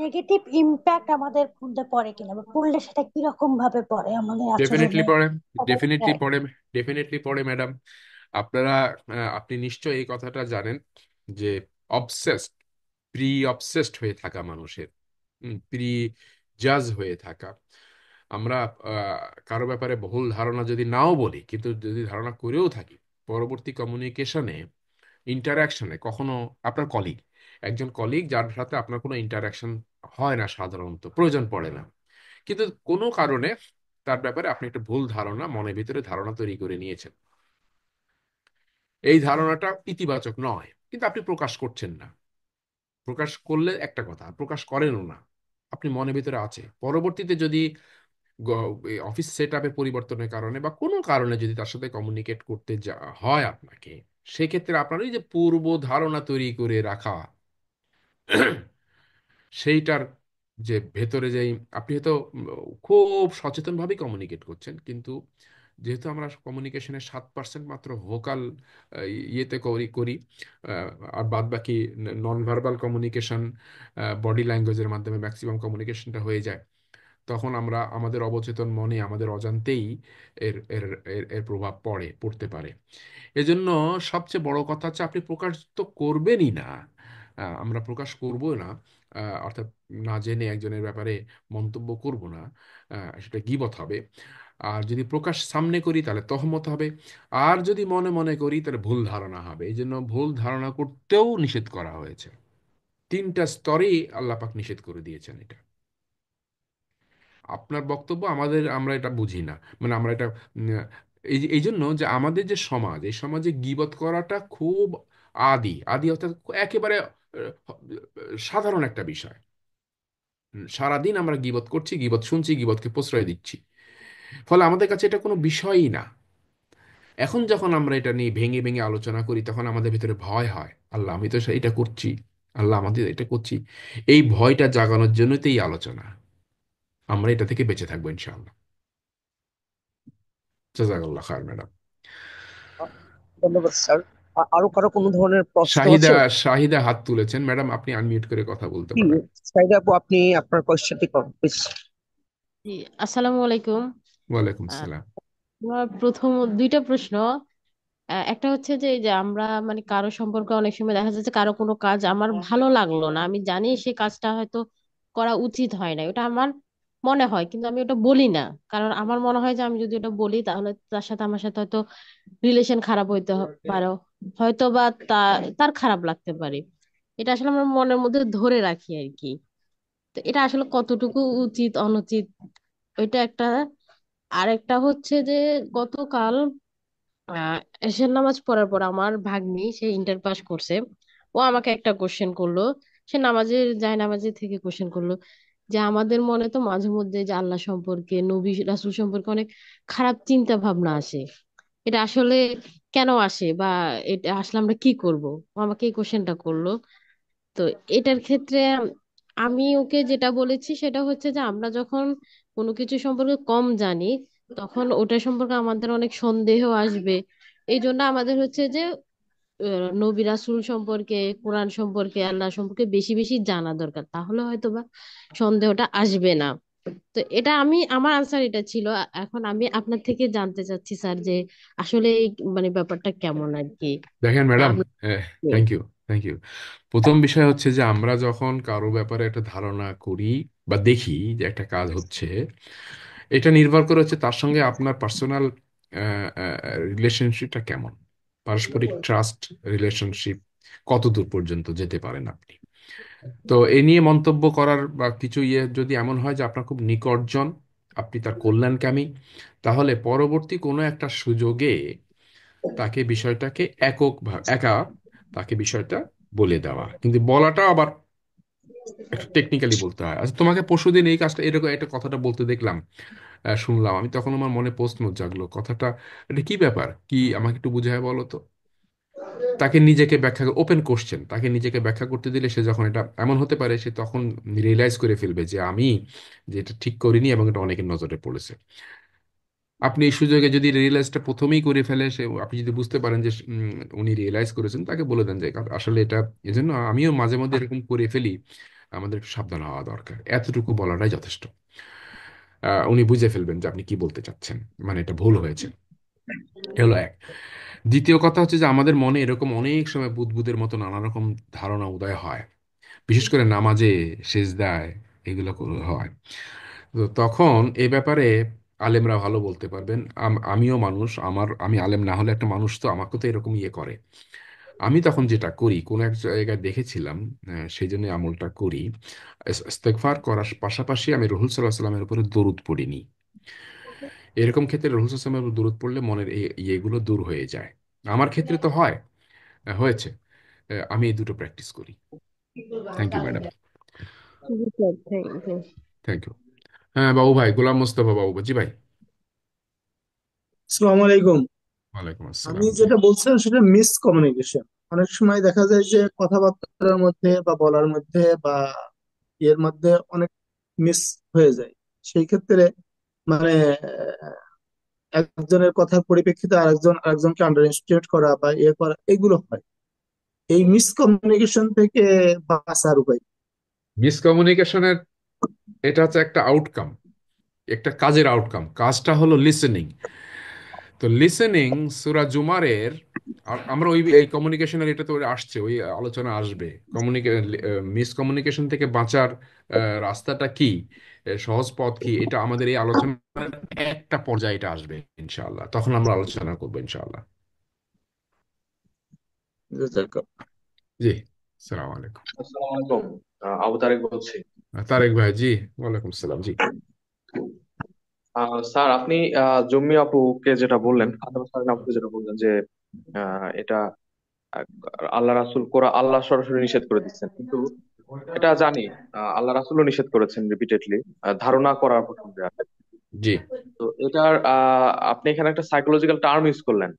নেগেটিভ ইম্প্যাক্ট আমাদের মধ্যে পড়ে কিনা, বা পড়লে সেটা কিরকম ভাবে পড়ে আমাদের ডেফিনেটলি আচরণে। পড়ে, ডেফিনেটলি অবস্থায়। পড়ে, ডেফিনেটলি পড়ে ম্যাডাম। আপনারা আপনি নিশ্চয়ই এই কথাটা জানেন যে অবসেসড, প্রি অবসেসড হয়ে থাকা মানুষের, প্রি জাজ হয়ে থাকা, আমরা কারো ব্যাপারে ভুল ধারণা যদি নাও বলি, কিন্তু যদি ধারণা করেও থাকি, পরবর্তী কমিউনিকেশনে, ইন্টারাকশনে, কখনো আপনার কলিগ, একজন কলিগ যার সাথে আপনার কোনো ইন্টারাকশন হয় না, সাধারণত প্রয়োজন পড়ে না, কিন্তু কোনো কারণে তার ব্যাপারে আপনি একটা ভুল ধারণা, মনের ভিতরে ধারণা তৈরি করে নিয়েছেন। এই ধারণাটা ইতিবাচক নয়, কিন্তু আপনি প্রকাশ করছেন না। প্রকাশ করলে একটা কথা, প্রকাশ করেনও না, আপনি মনের ভিতরে আছে, পরবর্তীতে যদি অফিস সেট আপে পরিবর্তনের কারণে বা কোনো কারণে যদি তার সাথে কমিউনিকেট করতে যা হয় আপনাকে, সেক্ষেত্রে আপনার ওই যে পূর্ব ধারণা তৈরি করে রাখা সেইটার যে ভেতরে যেই আপনি হয়তো খুব সচেতনভাবেই কমিউনিকেট করছেন, কিন্তু যেহেতু আমরা কমিউনিকেশনের 7% মাত্র ভোকাল ইয়েতে করি করি আর বাদ বাকি নন ভার্বাল কমিউনিকেশন, বডি ল্যাঙ্গুয়েজের মাধ্যমে ম্যাক্সিমাম কমিউনিকেশনটা হয়ে যায়, তখন আমরা আমাদের অবচেতন মনে আমাদের অজান্তেই এর এর এর এর প্রভাব পড়তে পারে। এজন্য সবচেয়ে বড় কথা হচ্ছে আপনি প্রকাশ তো করবেনই না, আমরা প্রকাশ করব না, অর্থাৎ না জেনে একজনের ব্যাপারে মন্তব্য করব না, সেটা গীবত হবে। আর যদি প্রকাশ সামনে করি তাহলে তহমত হবে, আর যদি মনে মনে করি তাহলে ভুল ধারণা হবে। এই জন্য ভুল ধারণা করতেও নিষেধ করা হয়েছে, 3টা স্তরেই আল্লাহ পাক নিষেধ করে দিয়েছেন এটা। আপনার বক্তব্য আমরা এটা বুঝি না, মানে আমরা এটা এই জন্য যে আমাদের যে সমাজ, এই সমাজে গীবত করাটা খুব আদি আদি অর্থাৎ একেবারে সাধারণ একটা বিষয়। সারাদিন আমরা গীবত করছি, গীবত শুনছি, গীবতকে প্রশ্রয় দিচ্ছি, ফলে আমাদের কাছে এটা কোনো বিষয়ই না। এখন যখন আমরা এটা নিয়ে ভেঙে ভেঙে আলোচনা করি, তখন আমাদের ভিতরে ভয় হয়, আল্লাহ আমি তো এটা করছি, আল্লাহ আমাদের এটা করছি। এই ভয়টা জাগানোর জন্যই তো এই আলোচনা। আমরা এটা থেকে বেঁচে থাকবো ইনশাআল্লাহ। জাযাকাল্লাহ খায়ের ম্যাডাম। ধন্যবাদ স্যার। আরো কারো কোনো ধরনের প্রশ্ন শাহিদা আছে? শাহিদা হাত তুলেছেন, ম্যাডাম আপনি আনমিউট করে কথা বলতে জি, পারেন। সাইদা আপু, আপনি আপনার কোয়েশ্চেনটি করুন প্লিজ। জি, আসসালামু আলাইকুম। ওয়ালাইকুম আহ, আসসালাম। আমার প্রথম দুইটা প্রশ্ন। একটা হচ্ছে যে এই যে আমরা মানে কারো সম্পর্কে অনেক সময় দেখা যাচ্ছে কারো কোনো কাজ আমার ভালো লাগলো না, আমি জানি সে কাজটা হয়তো করা উচিত হয় না, ওটা আমার মনে হয়, কিন্তু আমি ওটা বলি না। কারণ আমার মনে হয় যে আমি যদি ওটা বলি তাহলে তার সাথে আমার সাথে হয়তো রিলেশন খারাপ হইতে পারে, হয়তো বা তার খারাপ লাগতে পারে। এটা আসলে আমার মনের মধ্যে ধরে রাখি আর কি। তো এটা আসলে কতটুকু উচিত অনুচিত, ওইটা একটা। আরেকটা হচ্ছে যে গতকাল এশার নামাজ পড়ার পর আমার ভাগ্নি, সে ইন্টার পাস করছে, ও আমাকে একটা কোশ্চেন করলো। সে নামাজের যায় নামাজে থেকে কোশ্চেন করলো যে আমাদের মনে তো মাঝে মধ্যে যে আল্লাহ সম্পর্কে, নবী রাসূল সম্পর্কে অনেক খারাপ চিন্তা ভাবনা আসে, এটা আসলে কেন আসে, বা এটা আসলে আমরা কি করব। ও আমাকে এই কোশ্চেনটা করলো। তো এটার ক্ষেত্রে আমি ওকে যেটা বলেছি সেটা হচ্ছে যে আমরা যখন কোনো কিছু সম্পর্কে কম জানি, তখন ওটা সম্পর্কে আমাদের অনেক সন্দেহ আসবে। এই জন্য আমাদের হচ্ছে যে নবী রাসূল সম্পর্কে, কোরআন সম্পর্কে, আল্লাহ সম্পর্কে বেশি বেশি জানা দরকার, তাহলে হয়তোবা সন্দেহটা আসবে না। তো এটা আমি, আমার আনসার এটা ছিল। এখন আমি আপনার থেকে জানতে চাচ্ছি স্যার যে আসলে এই মানে ব্যাপারটা কেমন আর কি। দেখেন ম্যাডাম, আপনি। Thank you, thank you. প্রথম বিষয় হচ্ছে যে আমরা যখন কারো ব্যাপারে একটা ধারণা করি বা দেখি যে একটা কাজ হচ্ছে, এটা নির্ভর করে হচ্ছে তার সঙ্গে আপনার পার্সোনাল রিলেশনশিপটা কেমন, পারস্পরিক ট্রাস্ট রিলেশনশিপ কত দূর পর্যন্ত যেতে পারেন আপনি। তো এ নিয়ে মন্তব্য করার বা কিছু যদি এমন হয় যে আপনার খুব নিকটজন, আপনি তার কল্যাণকামী, তাহলে পরবর্তী কোনো একটা সুযোগে তাকে বিষয়টাকে একা তাকে বিষয়টা বলে দেওয়া, কিন্তু বলাটা আবার একটু টেকনিক্যালি বলতে হয়। আচ্ছা, তোমাকে পরশুদিন এই কাজটা এরকম একটা কথাটা বলতে দেখলাম, শুনলাম আমি, তখন আমার মনে প্রশ্ন জাগলো, কথাটা এটা কি ব্যাপার, কি আমাকে একটু বুঝায় বলো তো। তাকে নিজেকে ব্যাখ্যা, ওপেন কোশ্চেন, তাকে নিজেকে ব্যাখ্যা করতে দিলে সে যখন এটা এমন হতে পারে, সে তখন রিয়েলাইজ করে ফেলবে যে আমি যে এটা ঠিক করিনি এবং এটা অনেকের নজরে পড়েছে। আপনি এই সুযোগে যদি রিয়েলাইজটা প্রথমেই করে ফেলে, সে আপনি যদি বুঝতে পারেন যে উনি রিয়েলাইজ করেছেন, তাকে বলে দেন যে আসলে এটা এজন্য আমিও মাঝে মধ্যে এরকম করে ফেলি, আমাদের একটু সাবধান হওয়া দরকার, এতটুকু বলাটাই যথেষ্ট। উনি বুঝে ফেলবেন যে আপনি কি বলতে চাচ্ছেন, মানে এটা ভুল হয়েছে। এ হলো এক। দ্বিতীয় কথা হচ্ছে যে আমাদের মনে এরকম অনেক সময় বুদবুদের মতো নানা রকম ধারণা উদয় হয়, বিশেষ করে নামাজে, সেজদায়, এগুলো হয়। তো তখন এ ব্যাপারে আলেমরা ভালো বলতে পারবেন। আমিও মানুষ, আমি আলেম না হলে একটা মানুষ, তো আমাকে তো এরকম ইয়ে করে। আমি তখন যেটা করি, কোন এক জায়গায় দেখেছিলাম, সেই জন্য আমলটা করি, ইস্তেগফার করার পাশাপাশি আমি রাসূল সাল্লাল্লাহু আলাইহি ওয়াসাল্লামের উপরে দরুদ পড়িনি। এরকম ক্ষেত্রে রাসূল সাল্লাল্লাহু আলাইহি ওয়াসাল্লামের উপর দরুদ পড়লে মনের ইয়েগুলো দূর হয়ে যায়। আমার ক্ষেত্রে তো হয়, হয়েছে। আমি এই দুটো প্র্যাকটিস করি। Thank you madam. জি sir, thank you. Thank you. হ্যাঁ বাবু ভাই, গোলাম মোস্তফা বাবু, জি ভাই। আসসালামু আলাইকুম। ওয়ালাইকুম আমি আসসালাম, জি। যেটা বলছিলাম সেটা মিসকমিউনিকেশন। অনেক সময় দেখা যায় যে কথাবার্তার মধ্যে বা বলার মধ্যে বা এর মধ্যে অনেক মিস হয়ে যায়। সেই ক্ষেত্রে মানে একজনের কথার পরিপ্রেক্ষিতে আরেকজনকে আন্ডার এস্টিমেট করা বা করা এগুলো হয়। এই মিসকমিউনিকেশন থেকে বাঁচার উপায় কি? মিসকমিউনিকেশনের এটা হচ্ছে একটা আউটকাম, একটা কাজের আউটকাম। কাজটা হলো লিসেনিং। তো লিসেনিং সূরা জুমারের, আমরা ওই এই কমিউনিকেশনের এটা তো আসছে, ওই আলোচনা আসবে মিসকমিউনিকেশন থেকে বাঁচার রাস্তাটা কি, সহজ পথ কি, এটা আমাদের এই আলোচনার একটা পর্যায়ে এটা আসবে ইনশাআল্লাহ, তখন আমরা আলোচনা করবো ইনশাআল্লাহ। জাযাকাল্লাহ। জি, সালাম আলাইকুম। আসসালামু আলাইকুম। আবু তারেক বলছি। তারেক ভাই, জি। ওয়ালাইকুম সালাম, জি। স্যার, আপনি জম্মি আপুকে যেটা বললেন, ফাতেমা ফারজানা আপুকে যেটা বললেন যে এটা আহ, আল্লাহ রাসূল আল্লাহ সরাসরি নিষেধ করে দিচ্ছেন, কিন্তু এটা জানি আল্লাহ রাসূলও নিষেধ করেছেন রিপিটেডলি ধারণা করার প্রসঙ্গে আর কি। জি। তো এটার আপনি এখানে একটা সাইকোলজিক্যাল টার্ম ইউজ করলেন।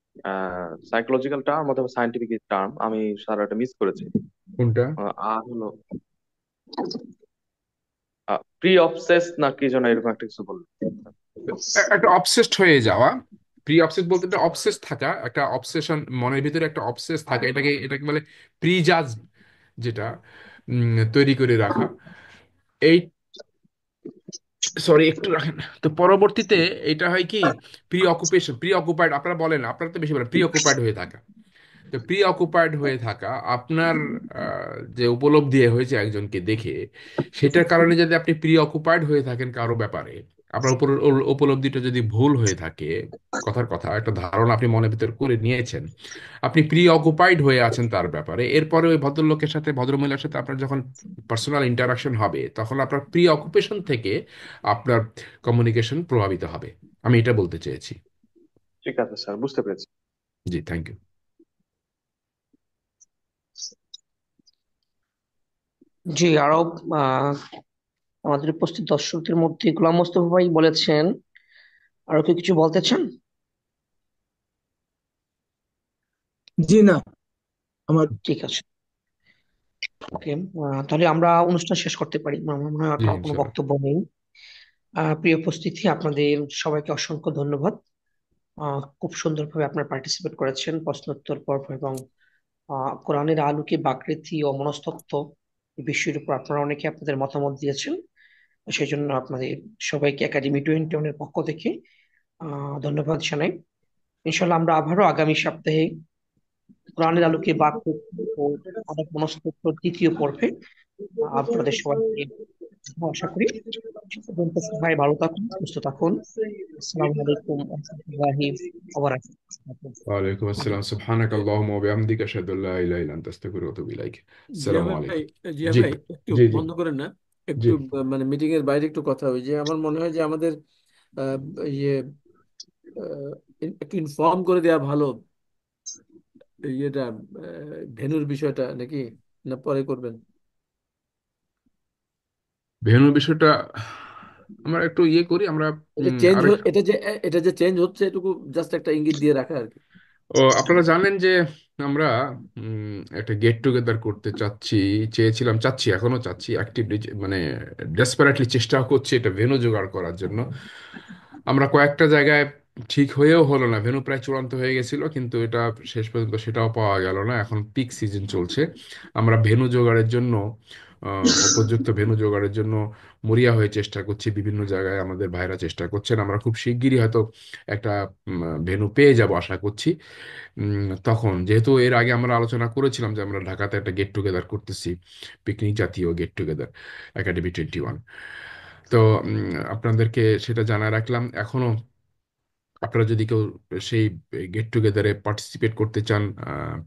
সাইকোলজিক্যাল টার্ম অথবা সায়েন্টিফিক টার্ম, আমি স্যার এটা মিস করেছি। কোনটা? আর হলো প্রি অবসেস না কি যেন এরকম একটা কিছু বললেন। একটা অবসেসড হয়ে যাওয়া। প্রি অবসেস বলতে একটা অবসেস থাকা, একটা অবসেশন, মনের ভিতরে একটা অবসেস থাকে, এটাকে বলে প্রিজাজ, যেটা তৈরি করে রাখা। এই, সরি একটু রাখেন। তো পরবর্তীতে এটা হয় কি, প্রি অকুপেশন, প্রি অকুপাইড, আপনারা বলেন, আপনারা তো বেশি বলেন প্রি অকুপাইড হয়ে থাকা। তো প্রি অকুপাইড হয়ে থাকা আপনার যে উপলব্ধি হয়েছে একজনকে দেখে, সেটার কারণে যদি আপনি প্রি অকুপাইড হয়ে থাকেন কারো ব্যাপারে, আপনার উপর উপলব্ধিটা যদি ভুল হয়ে থাকে, কথার কথা একটা ধারণা আপনি মনের ভিতর করে নিয়েছেন, আপনি প্রি অকুপাইড হয়ে আছেন তার ব্যাপারে, এরপরে ওই ভদ্রলোকের সাথে, ভদ্রমহিলার সাথে আপনার যখন পার্সোনাল ইন্টারাকশন হবে, তখন আপনার প্রি অকুপেশন থেকে আপনার কমিউনিকেশন প্রভাবিত হবে। আমি এটা বলতে চেয়েছি। ঠিক আছে স্যার, বুঝতে পেরেছি। জি, থ্যাংক ইউ। জি, আরো আহ আমাদের উপস্থিত দর্শকদের মধ্যে গোলাম মোস্তফা ভাই বলেছেন, আরো কি কিছু বলতে চান? জি না, আমার ঠিক আছে, ওকে। তাহলে আমরা অনুষ্ঠান শেষ করতে পারি, আমার মনে হয় আর জি, কারো কোনো ইনশাল্লাহ। বক্তব্য নেই। প্রিয় উপস্থিতি, আপনাদের সবাইকে অসংখ্য ধন্যবাদ। খুব সুন্দরভাবে আপনারা পার্টিসিপেট করেছেন প্রশ্নোত্তর পর্ব, এবং কোরআনের আলোকে বাকৃতি ও মনস্তত্ত্ব এই বিষয়ের উপর আপনারা অনেকে আপনাদের মতামত দিয়েছেন। সেই জন্য আপনাদের সবাইকে একাডেমি 21 এর পক্ষ থেকে ধন্যবাদ জানাই। ইনশাল্লাহ আমরা আবারও আগামী সপ্তাহে কোরআনের আলোকে বাকৃতি ও মানব মনস্তত্ত্ব তৃতীয় পর্বে আপনাদের সবাইকে আশা করি। সে পর্যন্ত সবাই ভালো থাকুন, সুস্থ থাকুন। আসসালামু আলাইকুম ওয়া রাহমাতুল্লাহি ওয়া বারাকাতুহু। ওয়ালাইকুম আসসালাম, সুবহানাক আল্লাহুম্মা ওয়া বিহামদিকা আশহাদু আল্লা ইলাহা ইল্লা আনতা আস্তাগফিরুকা ওয়া আতুবু ইলাইক। জিয়া আসসালামু ভাই, আলাইকুম। জিয়া জি। ভাই একটু জি। জি। বন্ধ করেন না, জি। একটু মানে মিটিং এর বাইরে একটু কথা হয় যে আমার মনে হয় যে আমাদের আহ, ইয়ে আহ, একটু ইনফর্ম করে দেওয়া ভালো, ইয়েটা ভেন্যুর বিষয়টা নাকি, না পরে করবেন? ভেন্যু বিষয়টা আমরা একটু ইয়ে করি আমরা। এটা চেঞ্জ, আরেক, এটা যে চেঞ্জ হচ্ছে এটুকু জাস্ট একটা ইঙ্গিত দিয়ে রাখা আর কি। ও আপনারা জানেন যে আমরা একটা গেট টুগেদার করতে চাচ্ছি, এখনো চাচ্ছি, অ্যাক্টিভলি, মানে ডেসপারেটলি চেষ্টা করছি এটা ভেন্যু জোগাড় করার জন্য। আমরা কয়েকটা জায়গায় ঠিক হয়েও হলো না, ভেন্যু প্রায় চূড়ান্ত হয়ে গেছিল, কিন্তু এটা শেষ পর্যন্ত সেটাও পাওয়া গেল না। এখন পিক সিজন চলছে, আমরা ভেন্যু জোগাড়ের জন্য, উপযুক্ত ভেন্যু জোগাড়ের জন্য মরিয়া হয়ে চেষ্টা করছি। বিভিন্ন জায়গায় আমাদের ভাইরা চেষ্টা করছেন, আমরা খুব শিগগিরই হয়তো একটা ভেন্যু পেয়ে যাব আশা করছি। তখন যেহেতু এর আগে আমরা আলোচনা করেছিলাম যে আমরা ঢাকাতে একটা গেট টুগেদার করতেছি, পিকনিক জাতীয় গেট টুগেদার, একাডেমি 21। তো আপনাদেরকে সেটা জানায় রাখলাম। এখনো আপনারা যদি কেউ সেই গেট টুগেদারে পার্টিসিপেট করতে চান,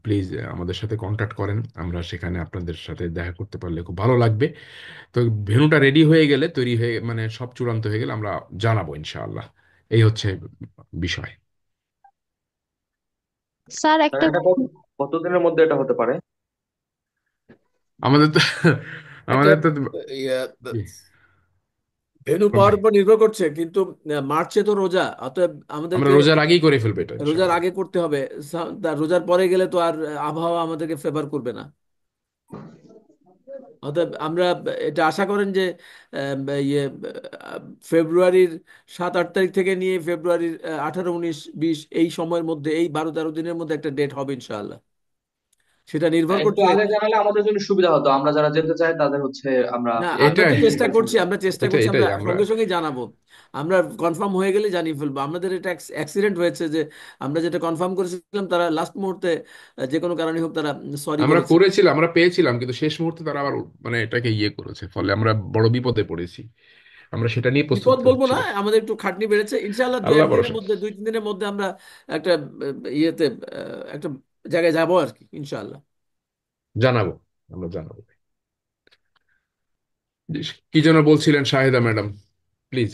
প্লিজ আমাদের সাথে কন্ট্যাক্ট করেন, আমরা সেখানে আপনাদের সাথে দেখা করতে পারলে খুব ভালো লাগবে। তো ভেন্যুটা রেডি হয়ে গেলে, তৈরি হয়ে, মানে সব চূড়ান্ত হয়ে গেলে আমরা জানাবো ইনশাআল্লাহ। এই হচ্ছে বিষয়। স্যার স্যার, একটা এটা কতদিনের মধ্যে এটা হতে পারে? আমাদের তো একটা আমাদের তো ইয়ে, কি, ভেন্যু কোন পাওয়ার ভাই, উপর নির্ভর করছে, কিন্তু মার্চে তো রোজা, অতএব আমরা আমাদেরকে রোজার আগেই করে ফেলবো এটা রোজার ইনশাল্লাহ। আগে করতে হবে। রোজার পরে গেলে তো আর আবহাওয়া আমাদেরকে ফেভার করবে না। অতএব আমরা এটা আশা করেন যে ইয়ে ফেব্রুয়ারির 7-8 তারিখ থেকে নিয়ে ফেব্রুয়ারির 18-19-20 এই সময়ের মধ্যে, এই 12-13 দিনের মধ্যে একটা ডেট হবে ইনশাআল্লাহ। সেটা নির্ভর একটু করছে। আগে জানালে আমাদের জন্য সুবিধা হতো, আমরা যারা যেতে চাই তাদের হচ্ছে আমরা না, আমরা এটাই তো চেষ্টা টিকিট করছি, সুবিধা। এটাই এটাই আমরা আমরা সঙ্গে সঙ্গে জানাবো। আমরা কনফার্ম হয়ে গেলে জানিয়ে ফেলবো। আমাদের এটা অ্যাক্সিডেন্ট হয়েছে যে আমরা যেটা কনফার্ম করেছিলাম তারা লাস্ট মুহূর্তে যে কোনো কারণে হোক তারা সরি আমরা বলেছে। করেছিলাম, আমরা পেয়েছিলাম, কিন্তু শেষ মুহূর্তে তারা আবার মানে এটাকে ইয়ে করেছে, ফলে আমরা বড় বিপদে পড়েছি। আমরা সেটা নিয়ে প্রস্তুত বিপদ বলবো না, ছিলাম। আমাদের একটু খাটনি বেড়েছে। ইনশাআল্লাহ দু আল্লাহ একদিনের ভরসা। মধ্যে, 2-3 দিনের মধ্যে আমরা একটা ইয়েতে একটা জায়গায় যাবো আর কি ইনশাআল্লাহ। জানাবো, আমরা জানাবো। কি যেন বলছিলেন শাহেদা ম্যাডাম, প্লিজ।